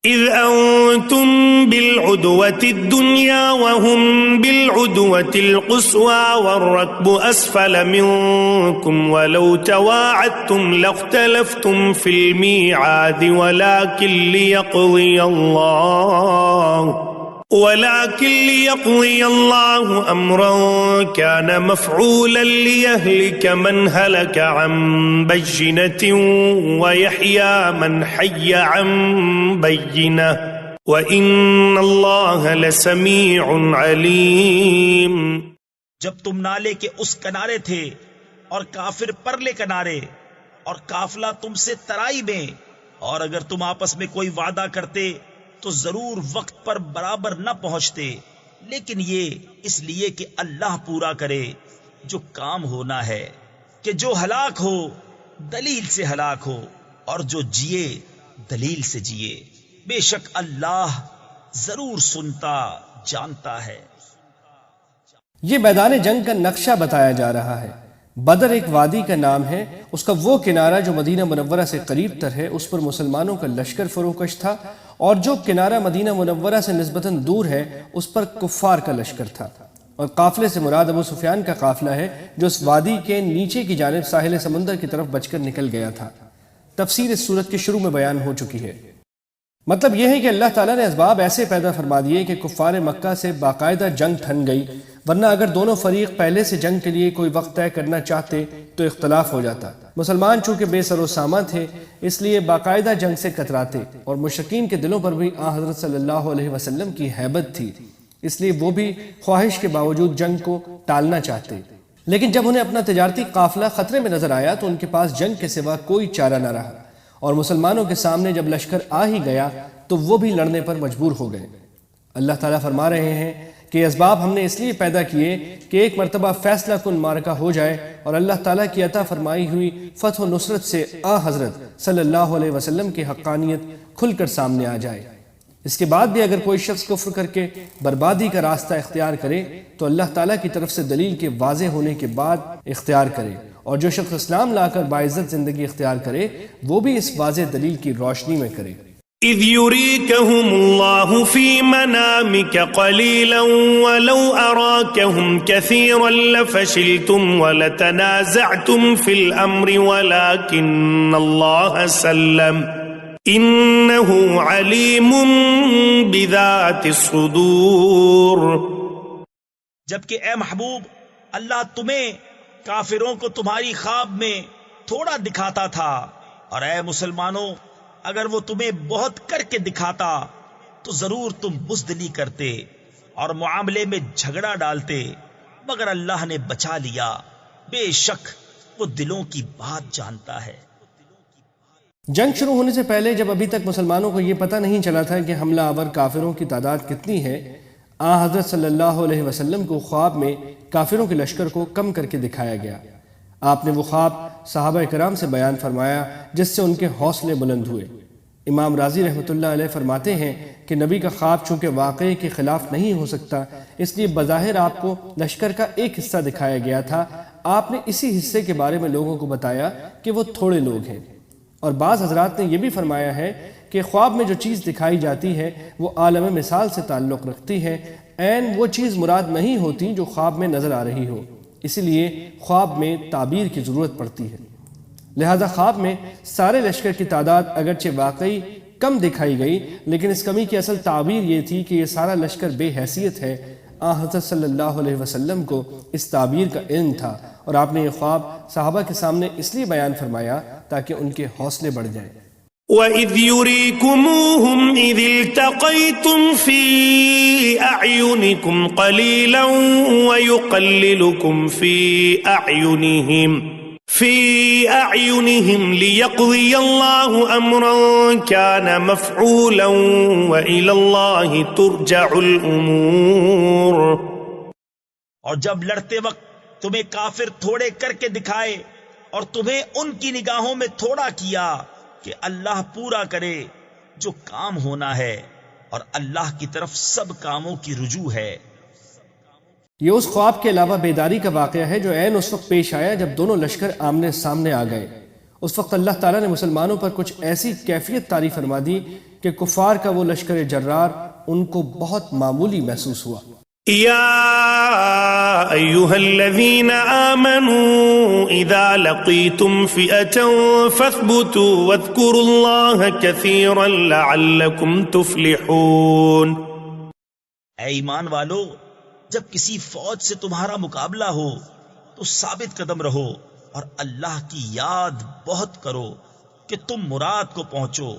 اذ انتم بالعدوة الدنيا وهم بالعدوة القصوى والركب اسفل منكم ولو تواعدتم لاختلفتم في الميعاد ولكن ليقضي الله امرا كان مفعولا ليهلك من هلك عن بينة ويحيى من حي عن بينة وإن الله لسميع عليم۔ جب تم نالے کے اس کنارے تھے اور کافر پرلے کنارے اور قافلہ تم سے ترائی میں، اور اگر تم آپس میں کوئی وعدہ کرتے تو ضرور وقت پر برابر نہ پہنچتے، لیکن یہ اس لیے کہ اللہ پورا کرے جو کام ہونا ہے، کہ جو ہلاک ہو دلیل سے ہلاک ہو اور جو جیے دلیل سے جیے، بے شک اللہ ضرور سنتا جانتا ہے۔ یہ میدان جنگ کا نقشہ بتایا جا رہا ہے۔ بدر ایک وادی کا نام ہے، اس کا وہ کنارہ جو مدینہ منورہ سے قریب تر ہے اس پر مسلمانوں کا لشکر فروکش تھا، اور جو کنارہ مدینہ منورہ سے نسبتاً دور ہے اس پر کفار کا لشکر تھا، اور قافلے سے مراد ابو سفیان کا قافلہ ہے جو اس وادی کے نیچے کی جانب ساحل سمندر کی طرف بچ کر نکل گیا تھا۔ تفسیر اس سورت کے شروع میں بیان ہو چکی ہے۔ مطلب یہ ہے کہ اللہ تعالیٰ نے اسباب ایسے پیدا فرما دیے کہ کفار مکہ سے باقاعدہ جنگ ٹھن گئی، ورنہ اگر دونوں فریق پہلے سے جنگ کے لیے کوئی وقت طے کرنا چاہتے تو اختلاف ہو جاتا۔ مسلمان چونکہ بے سر و ساماں تھے اس لیے باقاعدہ جنگ سے کتراتے، اور مشرکین کے دلوں پر بھی آن حضرت صلی اللہ علیہ وسلم کی ہیبت تھی، اس لیے وہ بھی خواہش کے باوجود جنگ کو ٹالنا چاہتے۔ لیکن جب انہیں اپنا تجارتی قافلہ خطرے میں نظر آیا تو ان کے پاس جنگ کے سوا کوئی چارہ نہ رہا، اور مسلمانوں کے سامنے جب لشکر آ ہی گیا تو وہ بھی لڑنے پر مجبور ہو گئے۔ اللہ تعالیٰ فرما رہے ہیں کہ اسباب ہم نے اس لیے پیدا کیے کہ ایک مرتبہ فیصلہ کن معرکہ ہو جائے اور اللہ تعالیٰ کی عطا فرمائی ہوئی فتح و نصرت سے حضرت صلی اللہ علیہ وسلم کی حقانیت کھل کر سامنے آ جائے۔ اس کے بعد بھی اگر کوئی شخص کفر کر کے بربادی کا راستہ اختیار کرے تو اللہ تعالیٰ کی طرف سے دلیل کے واضح ہونے کے بعد اختیار کرے، اور جو شخص اسلام لا کر باعزت زندگی اختیار کرے وہ بھی اس واضح دلیل کی روشنی میں کرے۔ إذ يريكهم الله في منامك قليلا ولو أراكهم كثيرا لفشلتم ولتنازعتم في الأمر ولكن الله سلم إنه عليم بذات الصدور۔ جبکہ اے محبوب اللہ تمہیں کافروں کو تمہاری خواب میں تھوڑا دکھاتا تھا، اور اے مسلمانوں اگر وہ تمہیں بہت کر کے دکھاتا تو ضرور تم بزدلی کرتے اور معاملے میں جھگڑا ڈالتے، مگر اللہ نے بچا لیا، بے شک وہ دلوں کی بات جانتا ہے۔ جنگ شروع ہونے سے پہلے جب ابھی تک مسلمانوں کو یہ پتہ نہیں چلا تھا کہ حملہ آور کافروں کی تعداد کتنی ہے، حضرت صلی اللہ علیہ وسلم کو خواب میں کافروں کے لشکر کو کم کر کے دکھایا گیا۔ آپ نے وہ خواب صحابہ کرام سے بیان فرمایا جس سے ان کے حوصلے بلند ہوئے۔ امام راضی رحمۃ اللہ علیہ فرماتے ہیں کہ نبی کا خواب چونکہ واقعے کے خلاف نہیں ہو سکتا اس لیے بظاہر آپ کو لشکر کا ایک حصہ دکھایا گیا تھا، آپ نے اسی حصے کے بارے میں لوگوں کو بتایا کہ وہ تھوڑے لوگ ہیں۔ اور بعض حضرات نے یہ بھی فرمایا ہے کہ خواب میں جو چیز دکھائی جاتی ہے وہ عالم مثال سے تعلق رکھتی ہے، عین وہ چیز مراد نہیں ہوتی جو خواب میں نظر آ رہی ہو، اسی لیے خواب میں تعبیر کی ضرورت پڑتی ہے۔ لہذا خواب میں سارے لشکر کی تعداد اگرچہ واقعی کم دکھائی گئی لیکن اس کمی کی اصل تعبیر یہ تھی کہ یہ سارا لشکر بے حیثیت ہے۔ حضرت صلی اللہ علیہ وسلم کو اس تعبیر کا علم تھا، اور آپ نے یہ خواب صحابہ کے سامنے اس لیے بیان فرمایا تاکہ ان کے حوصلے بڑھ جائیں۔ وَإِذْ يُرِيكُمُوهُمْ إِذِ الْتَقَيْتُمْ فِي أَعْيُنِكُمْ قَلِيلًا وَيُقَلِّلُكُمْ فِي أَعْيُنِهِمْ لِيَقْضِيَ اللَّهُ أَمْرًا كَانَ مَفْعُولًا وَإِلَى اللَّهِ تُرْجَعُ الْأُمُورُ۔ اور جب لڑتے وقت تمہیں کافر تھوڑے کر کے دکھائے اور تمہیں ان کی نگاہوں میں تھوڑا کیا کہ اللہ پورا کرے جو کام ہونا ہے، اور اللہ کی طرف سب کاموں کی رجوع ہے۔ یہ اس خواب کے علاوہ بیداری کا واقعہ ہے جو عین اس وقت پیش آیا جب دونوں لشکر آمنے سامنے آ گئے۔ اس وقت اللہ تعالیٰ نے مسلمانوں پر کچھ ایسی کیفیت طاری فرما دی کہ کفار کا وہ لشکر جرار ان کو بہت معمولی محسوس ہوا۔ يا أيها الذين آمنوا إذا لقيتم فئة فاثبتوا واذكروا الله كثيرا لعلكم تفلحون۔ اے ایمان والو، جب کسی فوج سے تمہارا مقابلہ ہو تو ثابت قدم رہو اور اللہ کی یاد بہت کرو کہ تم مراد کو پہنچو۔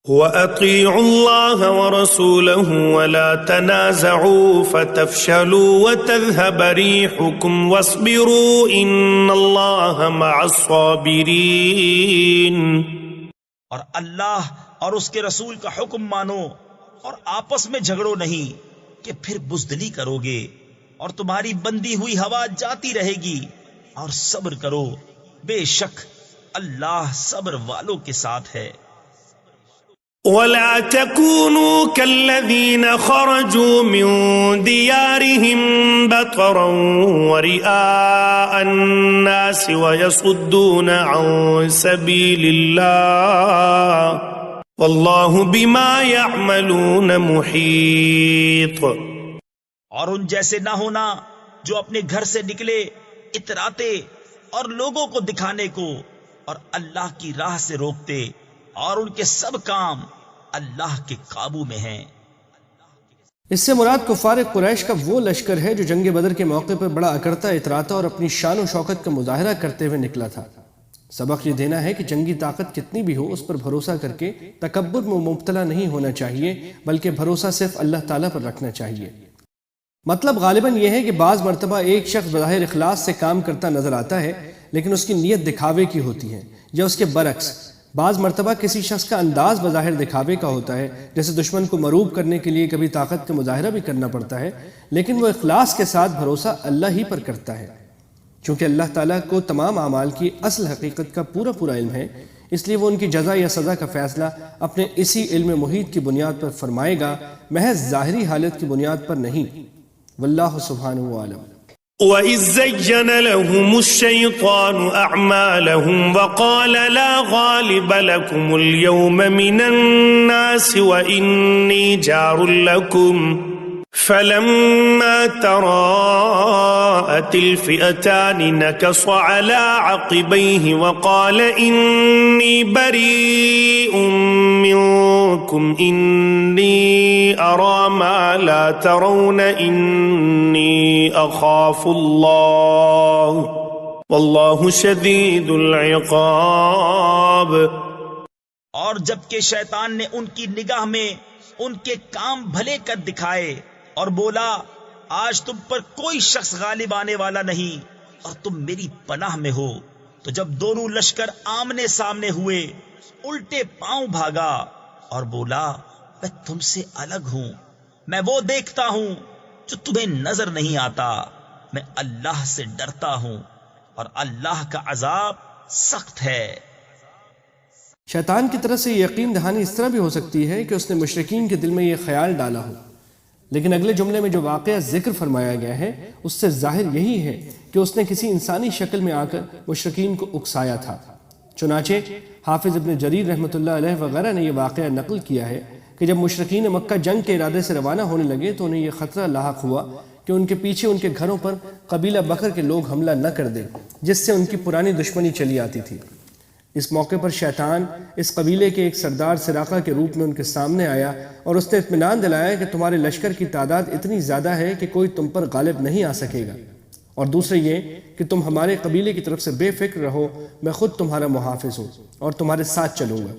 وَأَطِيعُوا اللَّهَ وَرَسُولَهُ وَلَا تَنَازَعُوا فَتَفْشَلُوا وَتَذْهَبَ رِيحُكُمْ وَاصْبِرُوا إِنَّ اللَّهَ مَعَ الصَّابِرِينَ۔ اور اللہ اور اس کے رسول کا حکم مانو اور آپس میں جھگڑو نہیں، کہ پھر بزدلی کرو گے اور تمہاری بندی ہوئی ہوا جاتی رہے گی، اور صبر کرو، بے شک اللہ صبر والوں کے ساتھ ہے۔ ولا تكونوا كالذين خرجوا من ديارهم بطرا ورئاء الناس ويصدون عن سبيل الله والله بما يعملون محيط۔ اور ان جیسے نہ ہونا جو اپنے گھر سے نکلے اتراتے اور لوگوں کو دکھانے کو اور اللہ کی راہ سے روکتے، اور ان کے سب کام اللہ کے قابو میں ہیں۔ اس سے مراد کفار قریش کا وہ لشکر ہے جو جنگ بدر کے موقع پر بڑا اکڑتا اتراتا اور اپنی شان و شوکت کا مظاہرہ کرتے ہوئے نکلا تھا۔ سبق یہ دینا ہے کہ جنگی طاقت کتنی بھی ہو اس پر بھروسہ کر کے تکبر میں مبتلا نہیں ہونا چاہیے، بلکہ بھروسہ صرف اللہ تعالیٰ پر رکھنا چاہیے۔ مطلب غالباً یہ ہے کہ بعض مرتبہ ایک شخص بظاہر اخلاص سے کام کرتا نظر آتا ہے لیکن اس کی نیت دکھاوے کی ہوتی ہے، یا اس کے برعکس بعض مرتبہ کسی شخص کا انداز بظاہر دکھاوے کا ہوتا ہے، جیسے دشمن کو مروب کرنے کے لیے کبھی طاقت کا مظاہرہ بھی کرنا پڑتا ہے، لیکن وہ اخلاص کے ساتھ بھروسہ اللہ ہی پر کرتا ہے۔ چونکہ اللہ تعالیٰ کو تمام اعمال کی اصل حقیقت کا پورا علم ہے، اس لیے وہ ان کی جزا یا سزا کا فیصلہ اپنے اسی علم محیط کی بنیاد پر فرمائے گا، محض ظاہری حالت کی بنیاد پر نہیں۔ واللہ سبحانہ وعلم۔ وَإِذْ زَيَّنَ لَهُمُ الشَّيْطَانُ أَعْمَالَهُمْ وَقَالَ لَا غَالِبَ لَكُمُ الْيَوْمَ مِنَ النَّاسِ وَإِنِّي جَارٌ لَكُمْ فَلَمَّا تَرَاءَتِ الْفِئَتَانِ نَكَصَ عَلَى عَقِبَيْهِ وَقَالَ إِنِّي بَرِيءٌ مِّنكُمْ إِنِّي أَرَى مَا لَا تَرَوْنَ إِنِّي أَخَافُ اللَّهَ وَاللَّهُ شَدِيدُ الْعِقَابِ۔ اور جبکہ شیطان نے ان کی نگاہ میں ان کے کام بھلے کر دکھائے اور بولا آج تم پر کوئی شخص غالب آنے والا نہیں اور تم میری پناہ میں ہو، تو جب دونوں لشکر آمنے سامنے ہوئے الٹے پاؤں بھاگا اور بولا میں تم سے الگ ہوں، میں وہ دیکھتا ہوں جو تمہیں نظر نہیں آتا، میں اللہ سے ڈرتا ہوں اور اللہ کا عذاب سخت ہے۔ شیطان کی طرف سے یقین دہانی اس طرح بھی ہو سکتی ہے کہ اس نے مشرکین کے دل میں یہ خیال ڈالا ہو، لیکن اگلے جملے میں جو واقعہ ذکر فرمایا گیا ہے اس سے ظاہر یہی ہے کہ اس نے کسی انسانی شکل میں آ کر مشرکین کو اکسایا تھا۔ چنانچہ حافظ ابن جریر رحمۃ اللہ علیہ وغیرہ نے یہ واقعہ نقل کیا ہے کہ جب مشرکین مکہ جنگ کے ارادے سے روانہ ہونے لگے تو انہیں یہ خطرہ لاحق ہوا کہ ان کے پیچھے ان کے گھروں پر قبیلہ بکر کے لوگ حملہ نہ کر دیں، جس سے ان کی پرانی دشمنی چلی آتی تھی۔ اس موقع پر شیطان اس قبیلے کے ایک سردار سراقہ کے روپ میں ان کے سامنے آیا اور اس نے اطمینان دلایا کہ تمہارے لشکر کی تعداد اتنی زیادہ ہے کہ کوئی تم پر غالب نہیں آ سکے گا، اور دوسرے یہ کہ تم ہمارے قبیلے کی طرف سے بے فکر رہو، میں خود تمہارا محافظ ہوں اور تمہارے ساتھ چلوں گا۔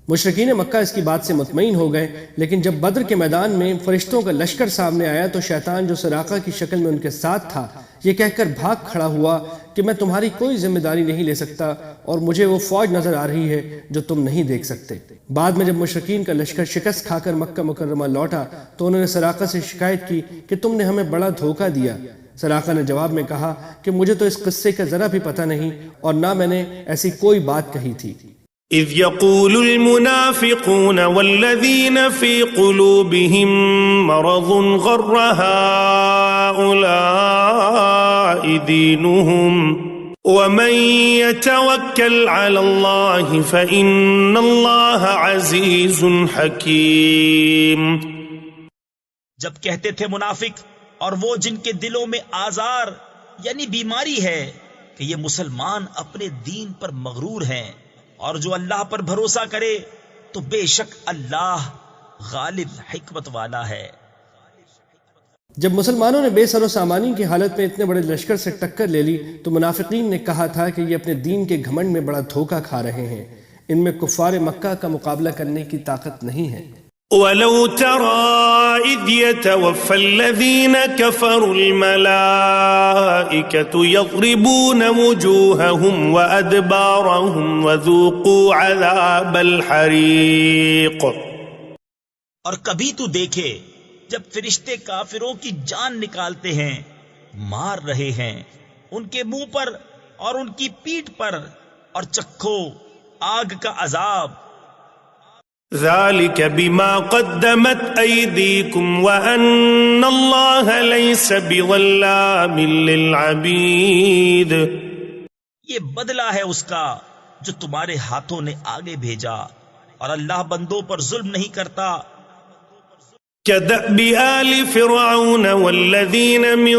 مشرکین مکہ اس کی بات سے مطمئن ہو گئے، لیکن جب بدر کے میدان میں فرشتوں کا لشکر سامنے آیا تو شیطان جو سراقہ کی شکل میں ان کے ساتھ تھا یہ کہہ کر بھاگ کھڑا ہوا کہ میں تمہاری کوئی ذمہ داری نہیں لے سکتا اور مجھے وہ فوج نظر آ رہی ہے جو تم نہیں دیکھ سکتے۔ بعد میں جب مشرکین کا لشکر شکست کھا کر مکہ مکرمہ لوٹا تو انہوں نے سراقہ سے شکایت کی کہ تم نے ہمیں بڑا دھوکہ دیا۔ سراقہ نے جواب میں کہا کہ مجھے تو اس قصے کا ذرا بھی پتہ نہیں اور نہ میں نے ایسی کوئی بات کہی تھی۔ إذ يقول المنافقون والذين في قلوبهم مرض غر هؤلاء دينهم ومن يتوكل على الله فإن الله عزيز حكيم۔ جب کہتے تھے منافق اور وہ جن کے دلوں میں آزار یعنی بیماری ہے کہ یہ مسلمان اپنے دین پر مغرور ہیں، اور جو اللہ پر بھروسہ کرے تو بے شک اللہ غالب حکمت والا ہے۔ جب مسلمانوں نے بے سر و سامانی کی حالت میں اتنے بڑے لشکر سے ٹکر لے لی تو منافقین نے کہا تھا کہ یہ اپنے دین کے گھمنڈ میں بڑا دھوکہ کھا رہے ہیں، ان میں کفار مکہ کا مقابلہ کرنے کی طاقت نہیں ہے۔ وَلَوْ تَرَى إِذْ يَتَوَفَّى الَّذِينَ كَفَرُوا الْمَلَائِكَةُ يَضْرِبُونَ وُجُوهَهُمْ وَأَدْبَارَهُمْ وَذُوقُوا عَذَابَ الْحَرِيقِ۔ اور کبھی تو دیکھے جب فرشتے کافروں کی جان نکالتے ہیں، مار رہے ہیں ان کے منہ پر اور ان کی پیٹھ پر، اور چکھو آگ کا عذاب۔ ذلك بما قدمت أيديكم وأن الله ليس بظلام للعبيد۔ یہ بدلہ ہے اس کا جو تمہارے ہاتھوں نے آگے بھیجا، اور اللہ بندوں پر ظلم نہیں کرتا۔ كدأب آل فرعون والذين من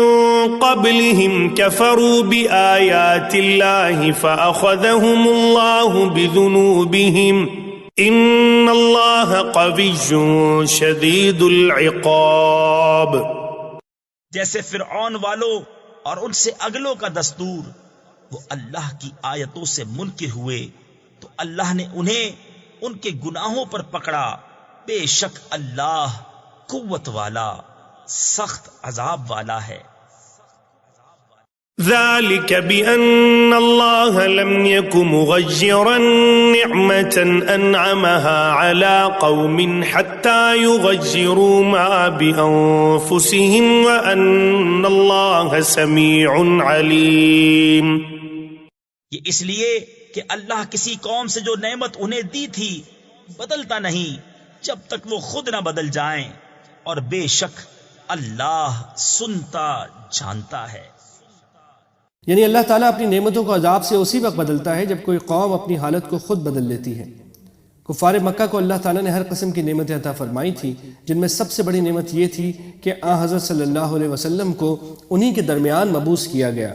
قبلهم كفروا بآيات الله فأخذهم الله بذنوبهم إن الله قوي شديد العقاب۔ جیسے فرعون والوں اور ان سے اگلوں کا دستور، وہ اللہ کی آیتوں سے منکر ہوئے تو اللہ نے انہیں ان کے گناہوں پر پکڑا، بے شک اللہ قوت والا، سخت عذاب والا ہے۔ ذلك بأن الله لم يكن مغيرا نعمة أنعمها على قوم حتى يغيروا ما بأنفسهم وأن الله سميع عليم۔ یہ اس لیے کہ اللہ کسی قوم سے جو نعمت انہیں دی تھی بدلتا نہیں جب تک وہ خود نہ بدل جائیں، اور بے شک اللہ سنتا جانتا ہے۔ یعنی اللہ تعالیٰ اپنی نعمتوں کو عذاب سے اسی وقت بدلتا ہے جب کوئی قوم اپنی حالت کو خود بدل لیتی ہے۔ کفار مکہ کو اللہ تعالیٰ نے ہر قسم کی نعمتیں عطا فرمائی تھی، جن میں سب سے بڑی نعمت یہ تھی کہ آن حضرت صلی اللہ علیہ وسلم کو انہی کے درمیان مبعوث کیا گیا۔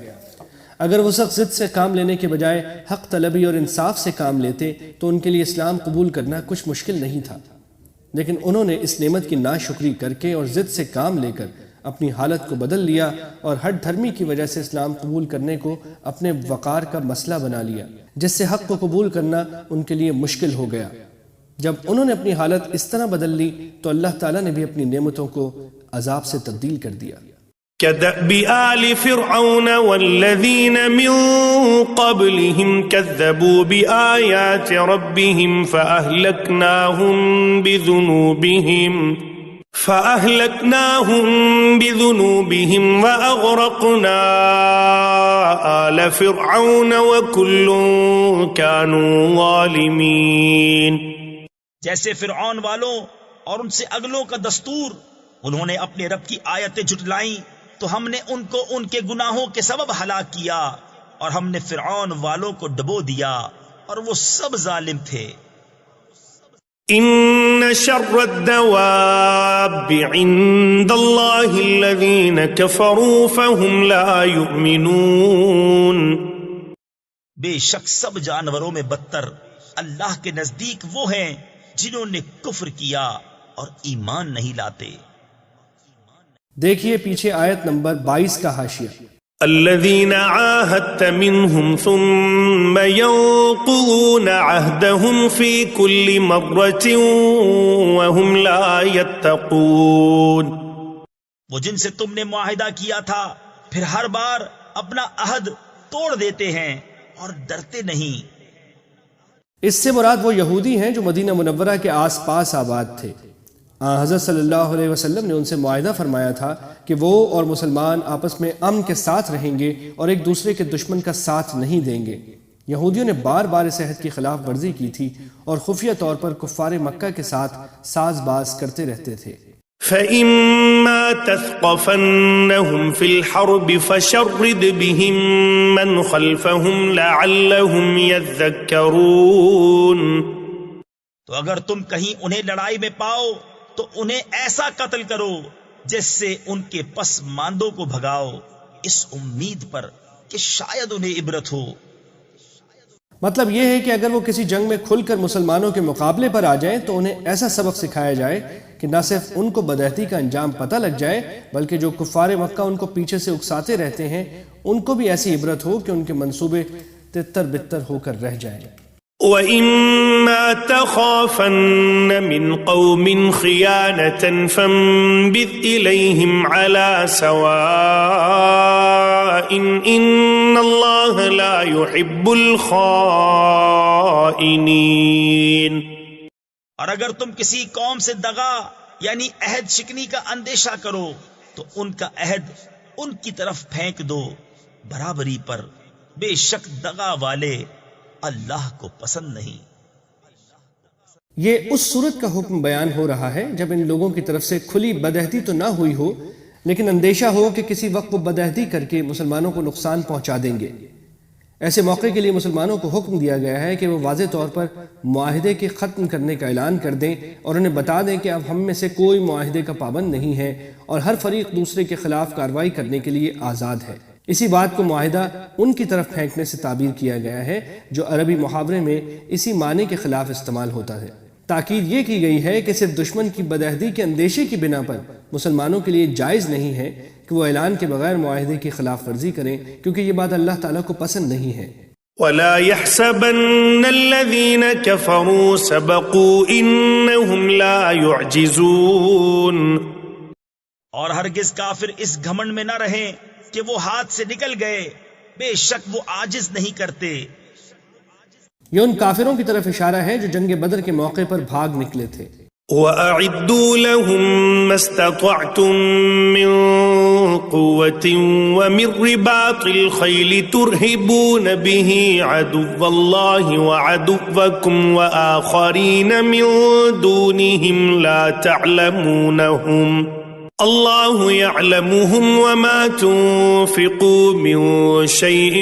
اگر وہ سخت ضد سے کام لینے کے بجائے حق طلبی اور انصاف سے کام لیتے تو ان کے لیے اسلام قبول کرنا کچھ مشکل نہیں تھا، لیکن انہوں نے اس نعمت کی ناشکری کر کے اور ضد سے کام لے کر اپنی حالت کو بدل لیا، اور ہٹ دھرمی کی وجہ سے اسلام قبول کرنے کو اپنے وقار کا مسئلہ بنا لیا، جس سے حق کو قبول کرنا ان کے لیے مشکل ہو گیا۔ جب انہوں نے اپنی حالت اس طرح بدل لی تو اللہ تعالیٰ نے بھی اپنی نعمتوں کو عذاب سے تبدیل کر دیا۔ كدأب آل فرعون والذين من قبلهم كذبوا بآيات ربهم فأهلكناهم بذنوبهم وأغرقنا آل فرعون وكل كانوا ظالمين۔ جیسے فرعون والوں اور ان سے اگلوں کا دستور، انہوں نے اپنے رب کی آیتیں جھٹلائیں تو ہم نے ان کو ان کے گناہوں کے سبب ہلاک کیا، اور ہم نے فرعون والوں کو ڈبو دیا، اور وہ سب ظالم تھے۔ ان شر الدواب عند الله الذين كفروا فهم لا يؤمنون۔ بے شک سب جانوروں میں بدتر اللہ کے نزدیک وہ ہیں جنہوں نے کفر کیا اور ایمان نہیں لاتے۔ دیکھیے پیچھے آیت نمبر 22 کا حاشیہ۔ الذين عاهدت منهم ثم ينقضون عهدهم في كل مرة وهم لا يتقون۔ وہ جن سے تم نے معاہدہ کیا تھا پھر ہر بار اپنا عہد توڑ دیتے ہیں اور ڈرتے نہیں۔ اس سے مراد وہ یہودی ہیں جو مدینہ منورہ کے آس پاس آباد تھے۔ حضرت صلی اللہ علیہ وسلم نے ان سے معاہدہ فرمایا تھا کہ وہ اور مسلمان آپس میں امن کے ساتھ رہیں گے اور ایک دوسرے کے دشمن کا ساتھ نہیں دیں گے۔ یہودیوں نے بار بار اس عہد کی خلاف ورزی کی تھی اور خفیہ طور پر کفار مکہ کے ساتھ ساز باز کرتے رہتے تھے۔ فَإِمَّا تَثْقَفَنَّهُمْ فِي الْحَرْبِ فَشَرِّدْ بِهِمْ مَنْ خَلْفَهُمْ لَعَلَّهُمْ يَذَّكَّرُونَ۔ تو اگر تم کہیں انہیں لڑائی میں پاؤ تو انہیں ایسا قتل کرو جس سے ان کے پس ماندوں کو بھگاؤ، اس امید پر کہ شاید انہیں عبرت ہو۔ مطلب یہ ہے کہ اگر وہ کسی جنگ میں کھل کر مسلمانوں کے مقابلے پر آ جائیں تو انہیں ایسا سبق سکھایا جائے کہ نہ صرف ان کو بدعہتی کا انجام پتہ لگ جائے بلکہ جو کفار مکہ ان کو پیچھے سے اکساتے رہتے ہیں ان کو بھی ایسی عبرت ہو کہ ان کے منصوبے تتر بتر ہو کر رہ جائیں۔ وَإِمَّا تَخَافَنَّ مِنْ قَوْمٍ خِيَانَةً فَانبِذْ إِلَيْهِمْ عَلَى سَوَاءٍ إِنَّ اللَّهَ لَا يُحِبُّ الْخَائِنِينَ۔ اور اگر تم کسی قوم سے دغا یعنی عہد شکنی کا اندیشہ کرو تو ان کا عہد ان کی طرف پھینک دو برابری پر، بے شک دغا والے اللہ کو پسند نہیں۔ یہ اس صورت کا حکم بیان ہو رہا ہے جب ان لوگوں کی طرف سے کھلی بدعہدی تو نہ ہوئی ہو، لیکن اندیشہ ہو کہ کسی وقت وہ بدعہدی کر کے مسلمانوں کو نقصان پہنچا دیں گے۔ ایسے موقع کے لیے مسلمانوں کو حکم دیا گیا ہے کہ وہ واضح طور پر معاہدے کے ختم کرنے کا اعلان کر دیں اور انہیں بتا دیں کہ اب ہم میں سے کوئی معاہدے کا پابند نہیں ہے اور ہر فریق دوسرے کے خلاف کارروائی کرنے کے لیے آزاد ہے۔ اسی بات کو معاہدہ ان کی طرف پھینکنے سے تعبیر کیا گیا ہے جو عربی محاورے میں اسی معنی کے خلاف استعمال ہوتا ہے۔ تاکید یہ کی گئی ہے کہ صرف دشمن کی بدعہدی کے اندیشے کی بنا پر مسلمانوں کے لیے جائز نہیں ہے کہ وہ اعلان کے بغیر معاہدے کی خلاف ورزی کریں، کیونکہ یہ بات اللہ تعالیٰ کو پسند نہیں ہے۔ وَلَا يَحْسَبَنَّ الَّذِينَ كَفَرُوا سَبَقُوا إِنَّهُمْ لَا يُعْجِزُونَ، اور ہرگز کافر اس گھمنڈ میں نہ رہیں کہ وہ ہاتھ سے نکل گئے، بے شک وہ عاجز نہیں کرتے۔ یہ ان کافروں کی طرف اشارہ ہے جو جنگ بدر کے موقع پر بھاگ نکلے تھے۔ وَأَعِدُّوا لَهُم مَّا اسْتَطَعْتُم مِّن قُوَّةٍ وَمِن رِّبَاطِ الْخَيْلِ تُرْهِبُونَ بِهِ عَدُوَّ اللَّهِ وَعَدُوَّكُمْ وَآخَرِينَ مِن دُونِهِمْ لَا تَعْلَمُونَهُمْ اللہ یعلمہم وما تنفقوا من شیء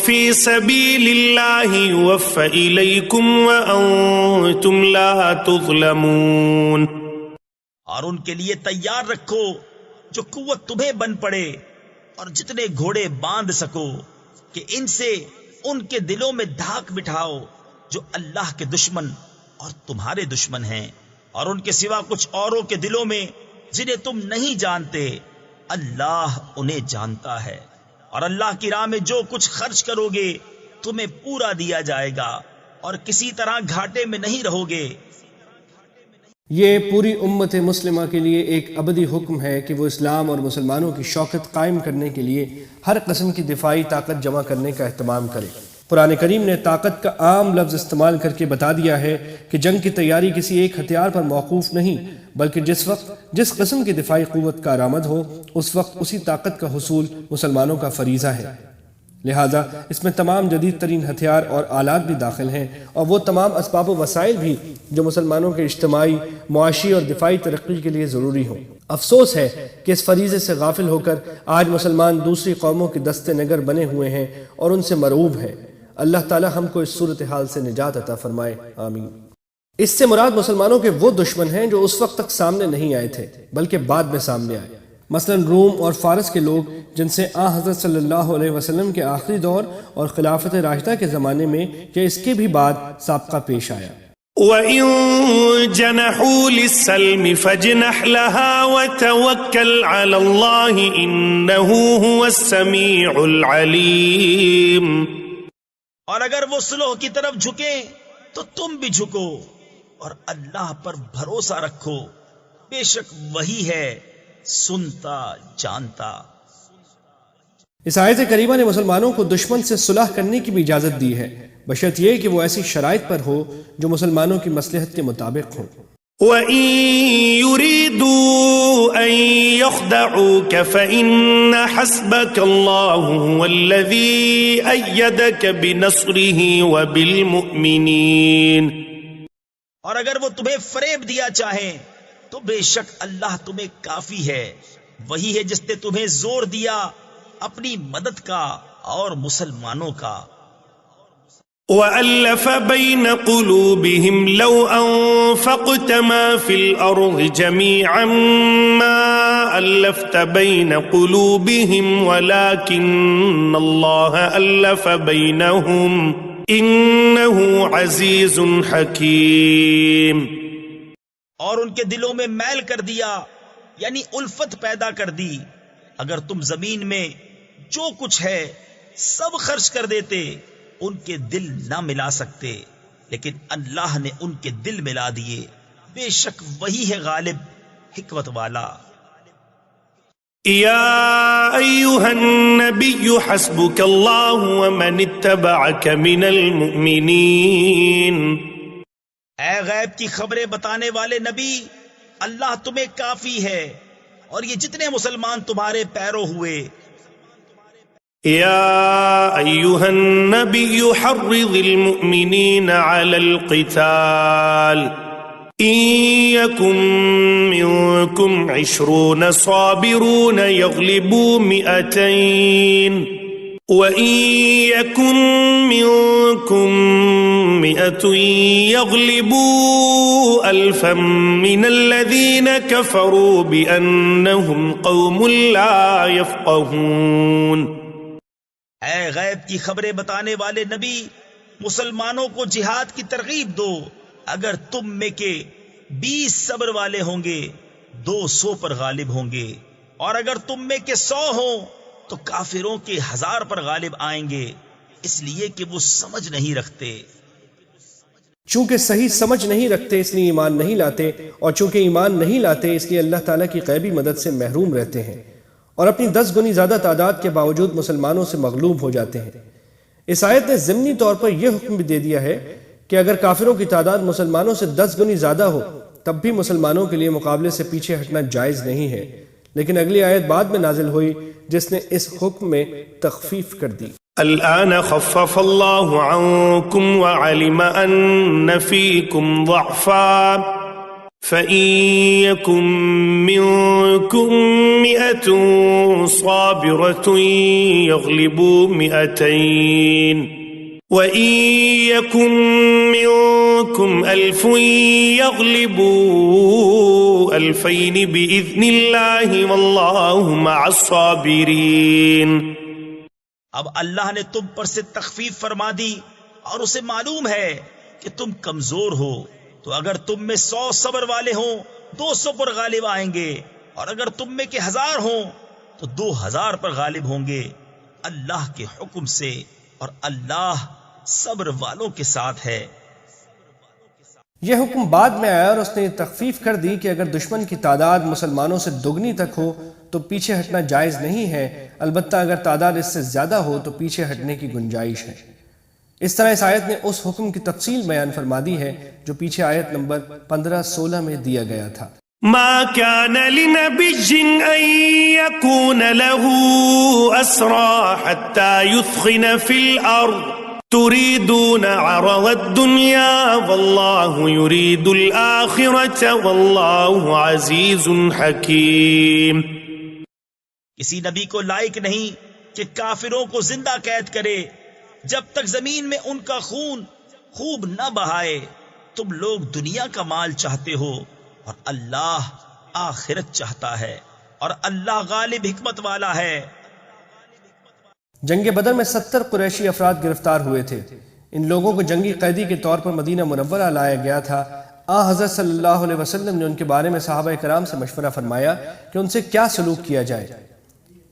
فی سبیل اللہ یوفى الیکم وانتم لا تظلمون، اور ان کے لیے تیار رکھو جو قوت تمہیں بن پڑے اور جتنے گھوڑے باندھ سکو کہ ان سے ان کے دلوں میں دھاک بٹھاؤ جو اللہ کے دشمن اور تمہارے دشمن ہیں، اور ان کے سوا کچھ اوروں کے دلوں میں جنہیں تم نہیں جانتے، اللہ انہیں جانتا ہے، اور اللہ کی راہ میں جو کچھ خرچ کرو گے تمہیں پورا دیا جائے گا اور کسی طرح گھاٹے میں نہیں رہو گے۔ یہ پوری امت مسلمہ کے لیے ایک ابدی حکم ہے کہ وہ اسلام اور مسلمانوں کی شوکت قائم کرنے کے لیے ہر قسم کی دفاعی طاقت جمع کرنے کا اہتمام کرے۔ قرآن کریم نے طاقت کا عام لفظ استعمال کر کے بتا دیا ہے کہ جنگ کی تیاری کسی ایک ہتھیار پر موقوف نہیں، بلکہ جس وقت جس قسم کی دفاعی قوت کارآمد ہو اس وقت اسی طاقت کا حصول مسلمانوں کا فریضہ ہے۔ لہٰذا اس میں تمام جدید ترین ہتھیار اور آلات بھی داخل ہیں، اور وہ تمام اسباب و وسائل بھی جو مسلمانوں کے اجتماعی، معاشی اور دفاعی ترقی کے لیے ضروری ہوں۔ افسوس ہے کہ اس فریضے سے غافل ہو کر آج مسلمان دوسری قوموں کے دست نگر بنے ہوئے ہیں اور ان سے مرعوب ہیں۔ اللہ تعالی ہم کو اس صورتحال سے نجات عطا فرمائے، آمین۔ اس سے مراد مسلمانوں کے وہ دشمن ہیں جو اس وقت تک سامنے نہیں آئے تھے بلکہ بعد میں سامنے آئے، مثلا روم اور فارس کے لوگ جن سے حضرت صلی اللہ علیہ وسلم کے آخری دور اور خلافت راشدہ کے زمانے میں یا اس کے بھی بعد سابقہ پیش آیا۔ وَإِن جَنَحُوا لِلسَّلْمِ فَاجْنَحْ لَهَا وَتَوَكَّلْ عَلَى اللَّهِ إِنَّهُ هُوَ السَّمِيعُ الْعَلِيمُ، اور اگر وہ صلح کی طرف جھکیں تو تم بھی جھکو اور اللہ پر بھروسہ رکھو، بے شک وہی ہے سنتا جانتا۔ اس آیت کریمہ نے مسلمانوں کو دشمن سے صلح کرنے کی بھی اجازت دی ہے، بشرط یہ کہ وہ ایسی شرائط پر ہو جو مسلمانوں کی مصلحت کے مطابق ہو۔ وَإِن يُرِيدُوا أَن يَخْدَعُوكَ فَإِنَّ حَسْبَكَ اللَّهُ هُوَ الَّذِي أَيَّدَكَ بِنَصْرِهِ وَبِالْمُؤْمِنِينَ، اور اگر وہ تمہیں فریب دیا چاہیں تو بے شک اللہ تمہیں کافی ہے، وہی ہے جس نے تمہیں زور دیا اپنی مدد کا اور مسلمانوں کا۔ وَأَلَّفَ بَيْنَ قُلُوبِهِمْ لَوْ أَنفَقْتَ مَا فِي الْأَرْضِ جَمِيعًا مَا أَلَّفْتَ بَيْنَ قُلُوبِهِمْ وَلَكِنَّ اللَّهَ أَلَّفَ بَيْنَهُمْ إِنَّهُ عَزِيزٌ حَكِيمٌ، اور ان کے دلوں میں میل کر دیا، یعنی الفت پیدا کر دی۔ اگر تم زمین میں جو کچھ ہے سب خرچ کر دیتے ان کے دل نہ ملا سکتے، لیکن اللہ نے ان کے دل ملا دیے، بے شک وہی ہے غالب حکمت والا۔ یا ایھا النبی حسبک اللہ ومن اتبعک من المؤمنین، اے غیب کی خبریں بتانے والے نبی، اللہ تمہیں کافی ہے، اور یہ جتنے مسلمان تمہارے پیرو ہوئے۔ يا أيها النبي حرض المؤمنين على القتال إن يكن منكم 20 صابرون يغلبوا 200 وإن يكن منكم 100 يغلبوا 1000 من الذين كفروا بأنهم قوم لا يفقهون۔ اے غیب کی خبریں بتانے والے نبی، مسلمانوں کو جہاد کی ترغیب دو۔ اگر تم میں کے 20 صبر والے ہوں گے 200 پر غالب ہوں گے، اور اگر تم میں کے 100 ہوں تو کافروں کے 1000 پر غالب آئیں گے، اس لیے کہ وہ سمجھ نہیں رکھتے۔ چونکہ صحیح سمجھ نہیں رکھتے اس لیے ایمان نہیں لاتے، اور چونکہ ایمان نہیں لاتے اس لیے اللہ تعالیٰ کی غیبی مدد سے محروم رہتے ہیں، اور اپنی 10 گنی زیادہ تعداد کے باوجود مسلمانوں سے مغلوب ہو جاتے ہیں۔ اس آیت نے ضمنی طور پر یہ حکم بھی دے دیا ہے کہ اگر کافروں کی تعداد مسلمانوں سے 10 گنی زیادہ ہو تب بھی مسلمانوں کے لیے مقابلے سے پیچھے ہٹنا جائز نہیں ہے، لیکن اگلی آیت بعد میں نازل ہوئی جس نے اس حکم میں تخفیف کر دی۔ الآن خفف الله عنكم وعلم أن فيكم ضعفا فإن يكن منكم 100 صابرة يغلبوا 200 وإن يكن منكم 1000 يغلبوا 2000 بإذن الله والله مع الصابرين۔ اب اللہ نے تم پر سے تخفیف فرما دی، اور اسے معلوم ہے کہ تم کمزور ہو، تو اگر تم میں 100 صبر والے ہوں 200 پر غالب آئیں گے، اور اگر تم میں کے 1000 ہوں تو 2000 پر غالب ہوں گے، اللہ کے حکم سے، اور اللہ صبر والوں کے ساتھ ہے۔ یہ حکم بعد میں آیا اور اس نے تخفیف کر دی کہ اگر دشمن کی تعداد مسلمانوں سے دگنی تک ہو تو پیچھے ہٹنا جائز نہیں ہے، البتہ اگر تعداد اس سے زیادہ ہو تو پیچھے ہٹنے کی گنجائش ہے۔ اس طرح اس آیت نے اس حکم کی تفصیل بیان فرما دی ہے جو پیچھے آیت نمبر 15-16 میں دیا گیا تھا۔ ما كان لنبي أن يكون له أسرى حتى يثخن في الأرض تريدون عرض الدنيا والله يريد الآخرة والله عزيز حكيم۔ کسی نبی کو لائق نہیں کہ کافروں کو زندہ قید کرے جب تک زمین میں ان کا خون خوب نہ بہائے۔ تم لوگ دنیا کا مال چاہتے ہو اور اللہ آخرت چاہتا ہے، اور اللہ غالب حکمت والا ہے۔ جنگ بدر میں 70 قریشی افراد گرفتار ہوئے تھے۔ ان لوگوں کو جنگی قیدی کے طور پر مدینہ منورہ لایا گیا تھا۔ حضرت صلی اللہ علیہ وسلم نے ان کے بارے میں صحابہ کرام سے مشورہ فرمایا کہ ان سے کیا سلوک کیا جائے۔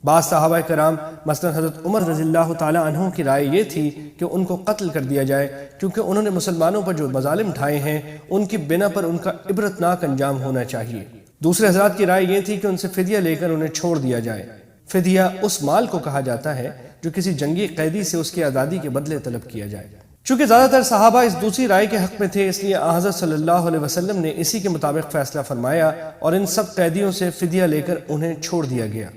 بعض صحابہ کرام مثلا حضرت عمر رضی اللہ تعالیٰ عنہ کی رائے یہ تھی کہ ان کو قتل کر دیا جائے، کیونکہ انہوں نے مسلمانوں پر جو مظالم ڈھائے ہیں ان کی بنا پر ان کا عبرتناک انجام ہونا چاہیے۔ دوسرے حضرات کی رائے یہ تھی کہ ان سے فدیہ لے کر انہیں چھوڑ دیا جائے۔ فدیہ اس مال کو کہا جاتا ہے جو کسی جنگی قیدی سے اس کی آزادی کے بدلے طلب کیا جائے۔ چونکہ زیادہ تر صحابہ اس دوسری رائے کے حق میں تھے، اس لیے حضرت صلی اللہ علیہ وسلم نے اسی کے مطابق فیصلہ فرمایا اور ان سب قیدیوں سے فدیہ لے کر انہیں چھوڑ دیا گیا۔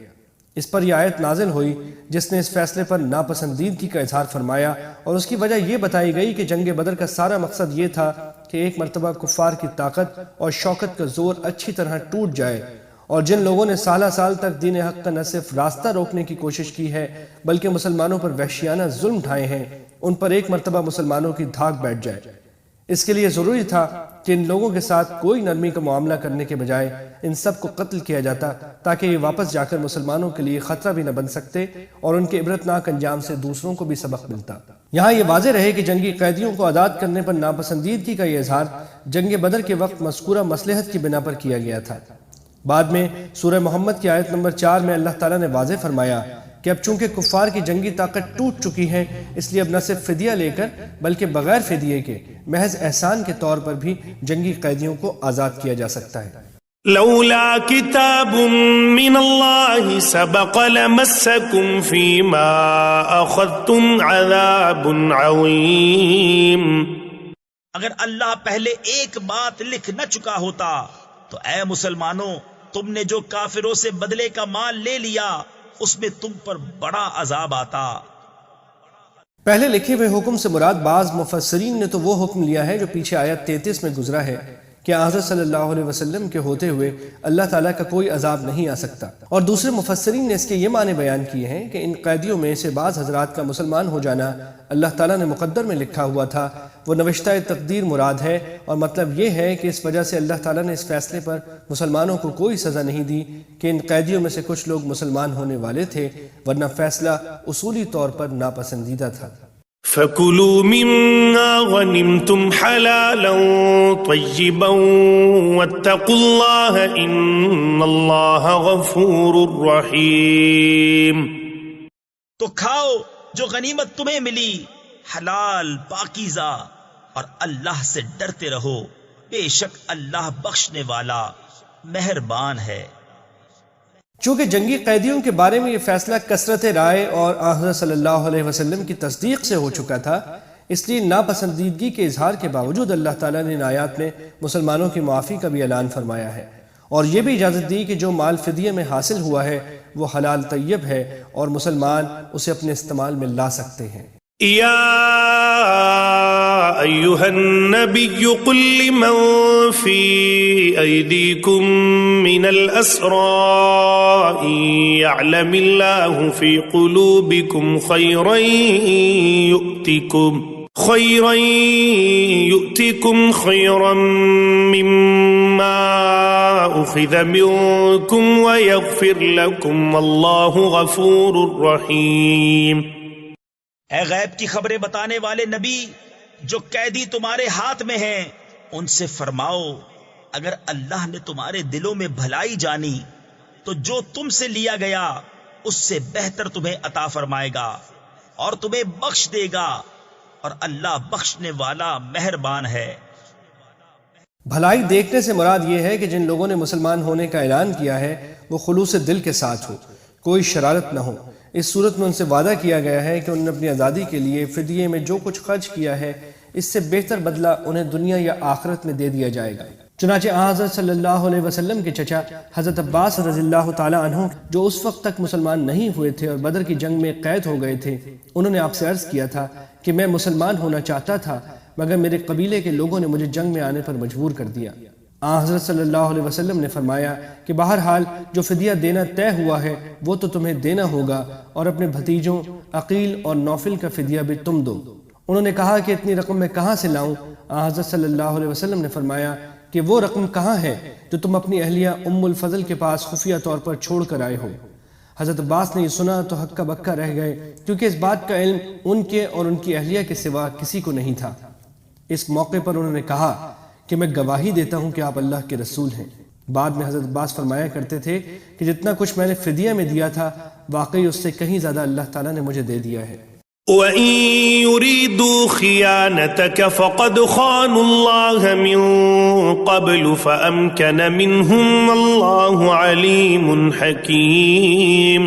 اس پر یہ آیت نازل ہوئی جس نے اس فیصلے پر ناپسندیدگی کا اظہار فرمایا، اور اس کی وجہ یہ بتائی گئی کہ جنگ بدر کا سارا مقصد یہ تھا کہ ایک مرتبہ کفار کی طاقت اور شوکت کا زور اچھی طرح ٹوٹ جائے، اور جن لوگوں نے سالہ سال تک دین حق کا نہ صرف راستہ روکنے کی کوشش کی ہے بلکہ مسلمانوں پر وحشیانہ ظلم ڈھائے ہیں، ان پر ایک مرتبہ مسلمانوں کی دھاک بیٹھ جائے۔ اس کے لیے ضروری تھا کہ ان لوگوں کے ساتھ کوئی نرمی کا معاملہ کرنے کے بجائے ان سب کو قتل کیا جاتا، تاکہ یہ واپس جا کر مسلمانوں کے لیے خطرہ بھی نہ بن سکتے اور ان کے عبرتناک انجام سے دوسروں کو بھی سبق ملتا۔ یہاں یہ واضح رہے کہ جنگی قیدیوں کو آزاد کرنے پر ناپسندیدگی کا یہ اظہار جنگ بدر کے وقت مذکورہ مصلحت کی بنا پر کیا گیا تھا۔ بعد میں سورہ محمد کی آیت نمبر 4 میں اللہ تعالیٰ نے واضح فرمایا کہ اب چونکہ کفار کی جنگی طاقت ٹوٹ چکی ہے، اس لیے اب نہ صرف فدیہ لے کر بلکہ بغیر فدیے کے محض احسان کے طور پر بھی جنگی قیدیوں کو آزاد کیا جا سکتا ہے۔ لولا كتاب من الله سبق لمسكم فيما أخذتم عذاب عظيم۔ اگر اللہ پہلے ایک بات لکھ نہ چکا ہوتا تو اے مسلمانوں، تم نے جو کافروں سے بدلے کا مال لے لیا اس میں تم پر بڑا عذاب آتا۔ پہلے لکھے ہوئے حکم سے مراد بعض مفسرین نے تو وہ حکم لیا ہے جو پیچھے آیت 33 میں گزرا ہے کہ حضرت صلی اللہ علیہ وسلم کے ہوتے ہوئے اللہ تعالیٰ کا کوئی عذاب نہیں آ سکتا، اور دوسرے مفسرین نے اس کے یہ معنی بیان کیے ہیں کہ ان قیدیوں میں سے بعض حضرات کا مسلمان ہو جانا اللہ تعالیٰ نے مقدر میں لکھا ہوا تھا، وہ نوشتہ تقدیر مراد ہے، اور مطلب یہ ہے کہ اس وجہ سے اللہ تعالیٰ نے اس فیصلے پر مسلمانوں کو کوئی سزا نہیں دی کہ ان قیدیوں میں سے کچھ لوگ مسلمان ہونے والے تھے، ورنہ فیصلہ اصولی طور پر ناپسندیدہ تھا۔ فَكُلُوا مِمَّا غَنِمْتُمْ حَلَالًا طَيِّبًا وَاتَّقُوا اللَّهَ إِنَّ اللَّهَ غَفُورٌ رَحِيمٌ۔ تو کھاؤ جو غنیمت تمہیں ملی، حلال پاکیزہ، اور اللہ سے ڈرتے رہو، بے شک اللہ بخشنے والا مہربان ہے۔ چونکہ جنگی قیدیوں کے بارے میں یہ فیصلہ کثرت رائے اور حضرت صلی اللہ علیہ وسلم کی تصدیق سے ہو چکا تھا، اس لیے ناپسندیدگی کے اظہار کے باوجود اللہ تعالیٰ نے ان آیات میں مسلمانوں کی معافی کا بھی اعلان فرمایا ہے، اور یہ بھی اجازت دی کہ جو مال فدیے میں حاصل ہوا ہے وہ حلال طیب ہے اور مسلمان اسے اپنے استعمال میں لا سکتے ہیں۔ یا ایہا النبی قل لمن فی ایدیکم من الاسراء یعلم اللہ فی قلوبکم خیرا یؤتکم خیرا مما اخذ منکم ویغفر لکم واللہ غفور رحیم۔ اے غیب کی خبریں بتانے والے نبی، جو قیدی تمہارے ہاتھ میں ہیں ان سے فرماؤ اگر اللہ نے تمہارے دلوں میں بھلائی جانی تو جو تم سے لیا گیا اس سے بہتر تمہیں عطا فرمائے گا اور تمہیں بخش دے گا، اور اللہ بخشنے والا مہربان ہے۔ بھلائی دیکھنے سے مراد یہ ہے کہ جن لوگوں نے مسلمان ہونے کا اعلان کیا ہے وہ خلوص دل کے ساتھ ہو، کوئی شرارت نہ ہو۔ اس صورت میں ان سے وعدہ کیا گیا ہے کہ انہوں نے اپنی آزادی کے لیے فدیے میں جو کچھ خرچ کیا ہے اس سے بہتر بدلہ انہیں دنیا یا آخرت میں دے دیا جائے گا۔ چنانچہ حضرت صلی اللہ علیہ وسلم کے چچا حضرت عباس رضی اللہ تعالی عنہ، جو اس وقت تک مسلمان نہیں ہوئے تھے اور بدر کی جنگ میں قید ہو گئے تھے، انہوں نے آپ سے عرض کیا تھا کہ میں مسلمان ہونا چاہتا تھا مگر میرے قبیلے کے لوگوں نے مجھے جنگ میں آنے پر مجبور کر دیا۔ حضرت صلی اللہ علیہ وسلم نے فرمایا کہ بہرحال جو فدیہ دینا طے ہوا ہے وہ تو تمہیں دینا ہوگا، اور اپنے بھتیجوں عقیل اور نوفل کا فدیہ بھی تم دو۔ انہوں نے کہا کہ اتنی رقم میں کہاں سے لاؤں؟ حضرت صلی اللہ علیہ وسلم نے فرمایا کہ وہ رقم کہاں ہے جو تم اپنی اہلیہ ام الفضل کے پاس خفیہ طور پر چھوڑ کر آئے ہو؟ حضرت عباس نے یہ سنا تو ہکا بکا رہ گئے، کیونکہ اس بات کا علم ان کے اور ان کی اہلیہ کے سوا کسی کو نہیں تھا۔ اس موقع پر انہوں نے کہا کہ میں گواہی دیتا ہوں کہ آپ اللہ کے رسول ہیں۔ بعد میں حضرت عباس فرمایا کرتے تھے کہ جتنا کچھ میں نے فدیہ میں دیا تھا واقعی اس سے کہیں زیادہ اللہ تعالیٰ نے مجھے دے دیا ہے۔ وَإِن يُرِيدُوا خِيَانَتَكَ فَقَدْ خَانُوا اللَّهَ مِن قَبْلُ فَأَمْكَنَ مِنْهُمْ وَاللَّهُ عَلِيمٌ حَكِيمٌ۔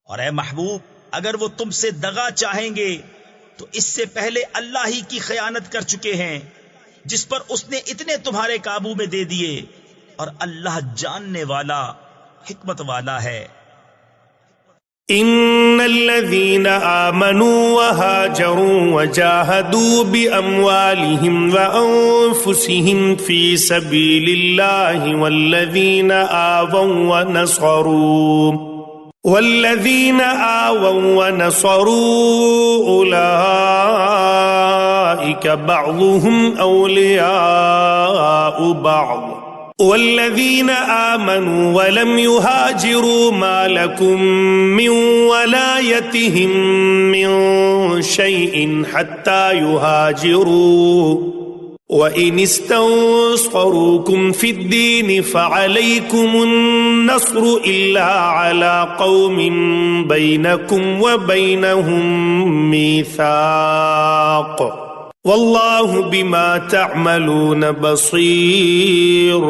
اور اے محبوب، اگر وہ تم سے دغا چاہیں گے تو اس سے پہلے اللہ ہی کی خیانت کر چکے ہیں جس پر اس نے اتنے تمہارے قابو میں دے دیے، اور اللہ جاننے والا حکمت والا ہے۔ ان الذين آمنوا وهاجروا وجاهدوا بأموالهم وأنفسهم في سبيل الله والذين آووا ونصروا أولئك بعضهم أولياء بعض والذين آمنوا ولم يهاجروا ما لكم من ولايتهم من شيء حتى يهاجروا وإن استنصروكم في الدين فعليكم النصر إلا على قوم بينكم وبينهم ميثاق واللہ بما تعملون بصیر۔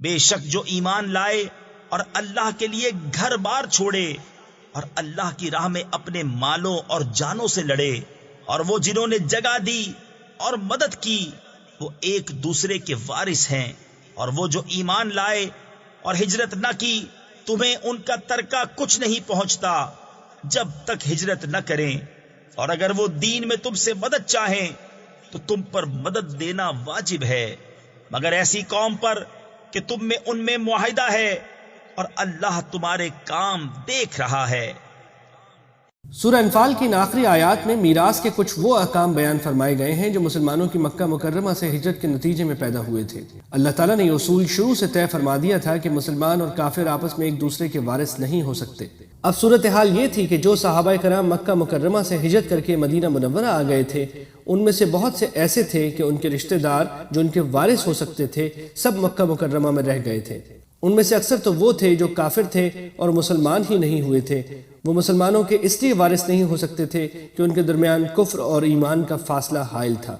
بے شک جو ایمان لائے اور اللہ کے لیے گھر بار چھوڑے اور اللہ کی راہ میں اپنے مالوں اور جانوں سے لڑے، اور وہ جنہوں نے جگہ دی اور مدد کی وہ ایک دوسرے کے وارث ہیں، اور وہ جو ایمان لائے اور ہجرت نہ کی تمہیں ان کا ترکہ کچھ نہیں پہنچتا جب تک ہجرت نہ کریں، اور اگر وہ دین میں تم سے مدد چاہیں تو تم پر مدد دینا واجب ہے، مگر ایسی قوم پر کہ تم میں ان میں معاہدہ ہے اور اللہ تمہارے کام دیکھ رہا ہے۔ سورہ انفال کی ان آخری آیات میں میراث کے کچھ وہ احکام بیان فرمائے گئے ہیں جو مسلمانوں کی مکہ مکرمہ سے ہجرت کے نتیجے میں پیدا ہوئے تھے۔ اللہ تعالیٰ نے یہ اصول شروع سے طے فرما دیا تھا کہ مسلمان اور کافر آپس میں ایک دوسرے کے وارث نہیں ہو سکتے۔ اب صورتحال یہ تھی کہ جو صحابہ کرام مکہ مکرمہ سے ہجرت کر کے مدینہ منورہ آ گئے تھے، ان میں سے بہت سے ایسے تھے کہ ان کے رشتہ دار جو ان کے وارث ہو سکتے تھے سب مکہ مکرمہ میں رہ گئے تھے۔ ان میں سے اکثر تو وہ تھے جو کافر تھے اور مسلمان ہی نہیں ہوئے تھے۔ وہ مسلمانوں کے اس لیے وارث نہیں ہو سکتے تھے کہ ان کے درمیان کفر اور ایمان کا فاصلہ حائل تھا۔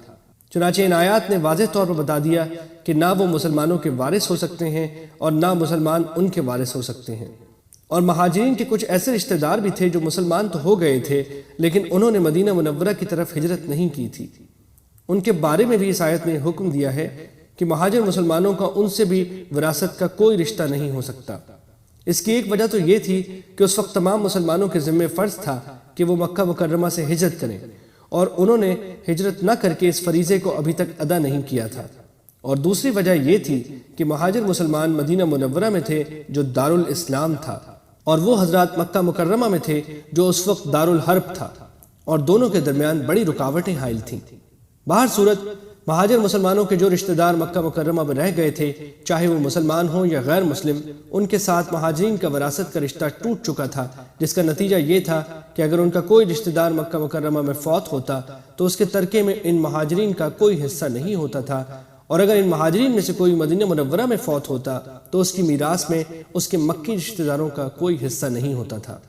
چنانچہ ان آیات نے واضح طور پر بتا دیا کہ نہ وہ مسلمانوں کے وارث ہو سکتے ہیں اور نہ مسلمان ان کے وارث ہو سکتے ہیں۔ اور مہاجرین کے کچھ ایسے رشتہ دار بھی تھے جو مسلمان تو ہو گئے تھے لیکن انہوں نے مدینہ منورہ کی طرف ہجرت نہیں کی تھی۔ ان کے بارے میں بھی اس آیت نے حکم دیا ہے کہ مہاجر مسلمانوں کا ان سے بھی وراثت کا کوئی رشتہ نہیں ہو سکتا۔ اس کی ایک وجہ تو یہ تھی کہ اس وقت تمام مسلمانوں کے ذمہ فرض تھا کہ وہ مکہ مکرمہ سے ہجرت کریں، اور انہوں نے ہجرت نہ کر کے اس فریضے کو ابھی تک ادا نہیں کیا تھا۔ اور دوسری وجہ یہ تھی کہ مہاجر مسلمان مدینہ منورہ میں تھے جو دارالاسلام تھا، اور وہ حضرات مکہ مکرمہ میں تھے جو اس وقت دارالحرب تھا، اور دونوں کے درمیان بڑی رکاوٹیں حائل تھیں۔ باہر صورت مہاجر مسلمانوں کے جو رشتہ دار مکہ مکرمہ میں رہ گئے تھے، چاہے وہ مسلمان ہوں یا غیر مسلم، ان کے ساتھ مہاجرین کا وراثت کا رشتہ ٹوٹ چکا تھا، جس کا نتیجہ یہ تھا کہ اگر ان کا کوئی رشتہ دار مکہ مکرمہ میں فوت ہوتا تو اس کے ترکے میں ان مہاجرین کا کوئی حصہ نہیں ہوتا تھا، اور اگر ان مہاجرین میں سے کوئی مدینہ منورہ میں فوت ہوتا تو اس کی میراث میں اس کے مکی رشتہ داروں کا کوئی حصہ نہیں ہوتا تھا۔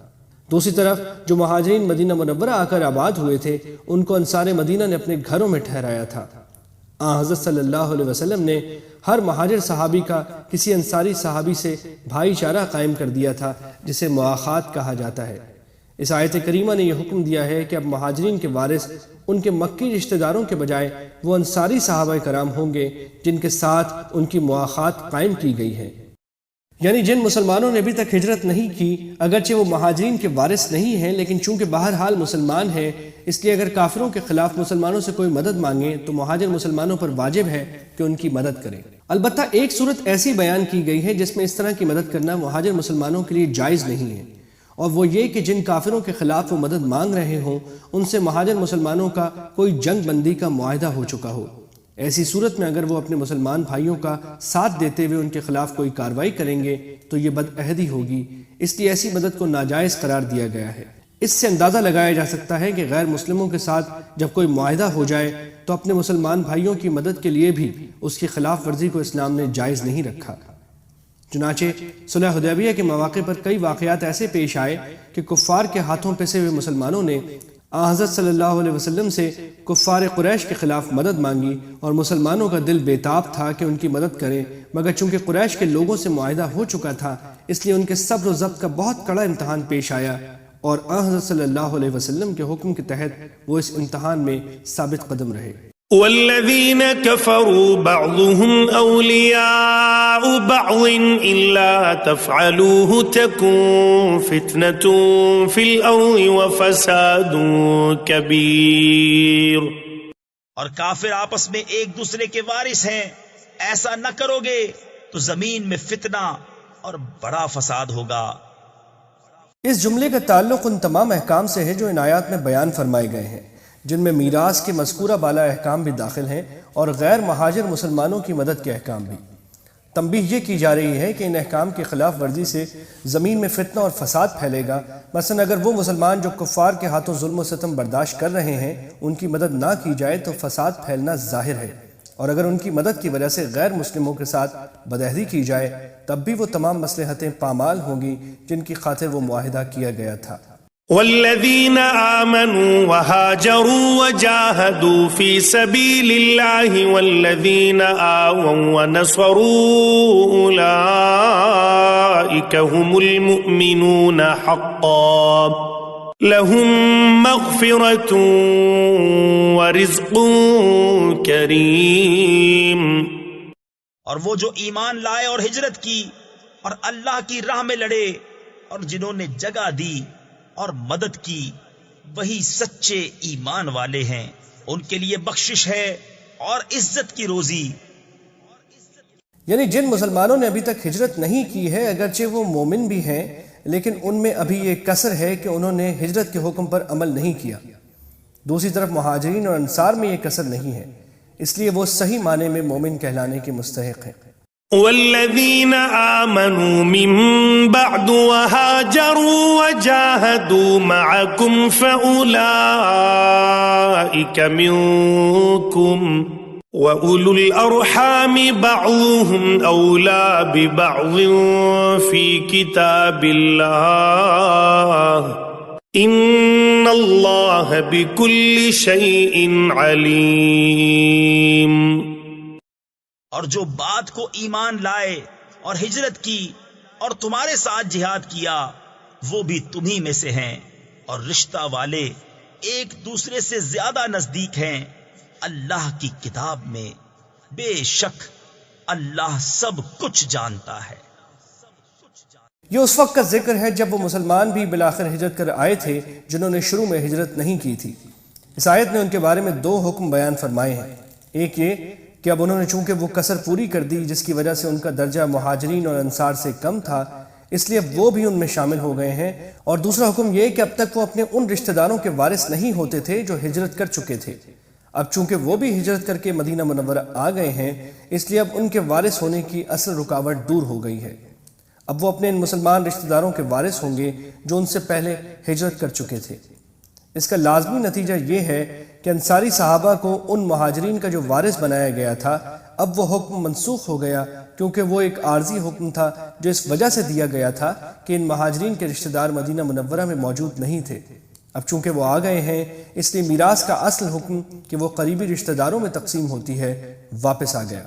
دوسری طرف جو مہاجرین مدینہ منورہ آ کر آباد ہوئے تھے ان کو انصار مدینہ نے اپنے گھروں میں ٹھہرایا تھا۔ حضرت صلی اللہ علیہ وسلم نے ہر مہاجر صحابی کا کسی انصاری صحابی سے بھائی چارہ قائم کر دیا تھا جسے مواخات کہا جاتا ہے۔ اس آیت کریمہ نے یہ حکم دیا ہے کہ اب مہاجرین کے وارث ان کے مکی رشتہ داروں کے بجائے وہ انصاری صحابہ کرام ہوں گے جن کے ساتھ ان کی مواخات قائم کی گئی ہے، یعنی جن مسلمانوں نے ابھی تک ہجرت نہیں کی، اگرچہ وہ مہاجرین کے وارث نہیں ہیں لیکن چونکہ بہرحال مسلمان ہیں، اس لیے اگر کافروں کے خلاف مسلمانوں سے کوئی مدد مانگیں تو مہاجر مسلمانوں پر واجب ہے کہ ان کی مدد کریں۔ البتہ ایک صورت ایسی بیان کی گئی ہے جس میں اس طرح کی مدد کرنا مہاجر مسلمانوں کے لیے جائز نہیں ہے، اور وہ یہ کہ جن کافروں کے خلاف وہ مدد مانگ رہے ہوں ان سے مہاجر مسلمانوں کا کوئی جنگ بندی کا معاہدہ ہو چکا ہو۔ ایسی صورت میں اگر وہ اپنے مسلمان بھائیوں کا ساتھ دیتے ہوئے ان کے خلاف کوئی کارروائی کریں گے تو یہ بدعہدی ہوگی، اس لیے ایسی مدد کو ناجائز قرار دیا گیا ہے۔ اس سے اندازہ لگایا جا سکتا ہے کہ غیر مسلموں کے ساتھ جب کوئی معاہدہ ہو جائے تو اپنے مسلمان بھائیوں کی مدد کے لیے بھی اس کی خلاف ورزی کو اسلام نے جائز نہیں رکھا۔ چنانچہ صلح حدیبیہ کے مواقع پر کئی واقعات ایسے پیش آئے کہ کفار کے ہاتھوں پسے ہوئے مسلمانوں نے حضرت صلی اللہ علیہ وسلم سے کفار قریش کے خلاف مدد مانگی، اور مسلمانوں کا دل بےتاب تھا کہ ان کی مدد کریں، مگر چونکہ قریش کے لوگوں سے معاہدہ ہو چکا تھا اس لیے ان کے صبر و ضبط کا بہت کڑا امتحان پیش آیا، اور حضرت صلی اللہ علیہ وسلم کے حکم کے تحت وہ اس امتحان میں ثابت قدم رہے۔ والذين كفروا بعضهم أولياء بعض إلا تفعلوه تكن فتنة في الأرض وفساد كبير۔ اور کافر آپس میں ایک دوسرے کے وارث ہیں، ایسا نہ کرو گے تو زمین میں فتنہ اور بڑا فساد ہوگا۔ اس جملے کا تعلق ان تمام احکام سے ہے جو ان آیات میں بیان فرمائے گئے ہیں، جن میں میراث کے مذکورہ بالا احکام بھی داخل ہیں اور غیر مہاجر مسلمانوں کی مدد کے احکام بھی۔ تنبیہ یہ کی جا رہی ہے کہ ان احکام کی خلاف ورزی سے زمین میں فتنہ اور فساد پھیلے گا۔ مثلا اگر وہ مسلمان جو کفار کے ہاتھوں ظلم و ستم برداشت کر رہے ہیں ان کی مدد نہ کی جائے تو فساد پھیلنا ظاہر ہے، اور اگر ان کی مدد کی وجہ سے غیر مسلموں کے ساتھ بدعہدی کی جائے تب بھی وہ تمام مصلحتیں پامال ہوں گی جن کی خاطر وہ معاہدہ کیا گیا تھا۔ والذين آمنوا وهاجروا وجاهدوا في سبيل الله والذين آووا ونصروا أولئك هم المؤمنون حقا لهم مغفرة ورزق كريم۔ اور وہ جو ایمان لائے اور ہجرت کی اور اللہ کی راہ میں لڑے اور جنہوں نے جگہ دی اور مدد کی وہی سچے ایمان والے ہیں، ان کے لیے بخشش ہے اور عزت کی روزی۔ یعنی جن مسلمانوں نے ابھی تک ہجرت نہیں کی ہے، اگرچہ وہ مومن بھی ہیں، لیکن ان میں ابھی یہ کسر ہے کہ انہوں نے ہجرت کے حکم پر عمل نہیں کیا۔ دوسری طرف مہاجرین اور انصار میں یہ کسر نہیں ہے، اس لیے وہ صحیح معنی میں مومن کہلانے کے مستحق ہیں۔ والذين آمنوا من بعد وهاجروا وجاهدوا معكم فأولئك منكم وأولو الأرحام بعضهم أولى ببعض في كتاب الله إن الله بكل شيء عليم۔ اور جو بات کو ایمان لائے اور ہجرت کی اور تمہارے ساتھ جہاد کیا وہ بھی تمہیں میں سے ہیں، اور رشتہ والے ایک دوسرے سے زیادہ نزدیک ہیں اللہ کی کتاب میں، بے شک اللہ سب کچھ جانتا ہے۔ یہ اس وقت کا ذکر ہے جب وہ مسلمان بھی بالآخر ہجرت کر آئے تھے جنہوں نے شروع میں ہجرت نہیں کی تھی۔ اس آیت نے ان کے بارے میں دو حکم بیان فرمائے ہیں۔ ایک یہ کہ اب انہوں نے چونکہ وہ کسر پوری کر دی جس کی وجہ سے ان کا درجہ مہاجرین اور انصار سے کم تھا، اس لیے وہ بھی ان میں شامل ہو گئے ہیں۔ اور دوسرا حکم یہ کہ اب تک وہ اپنے ان رشتہ داروں کے وارث نہیں ہوتے تھے جو ہجرت کر چکے تھے، اب چونکہ وہ بھی ہجرت کر کے مدینہ منورہ آ گئے ہیں، اس لیے اب ان کے وارث ہونے کی اصل رکاوٹ دور ہو گئی ہے۔ اب وہ اپنے ان مسلمان رشتہ داروں کے وارث ہوں گے جو ان سے پہلے ہجرت کر چکے تھے۔ اس کا لازمی نتیجہ یہ ہے کہ انصاری صحابہ کو ان مہاجرین کا جو وارث بنایا گیا تھا اب وہ حکم منسوخ ہو گیا، کیونکہ وہ ایک عارضی حکم تھا جو اس وجہ سے دیا گیا تھا کہ ان مہاجرین کے رشتہ دار مدینہ منورہ میں موجود نہیں تھے۔ اب چونکہ وہ آ گئے ہیں اس لیے میراث کا اصل حکم کہ وہ قریبی رشتہ داروں میں تقسیم ہوتی ہے واپس آ گیا۔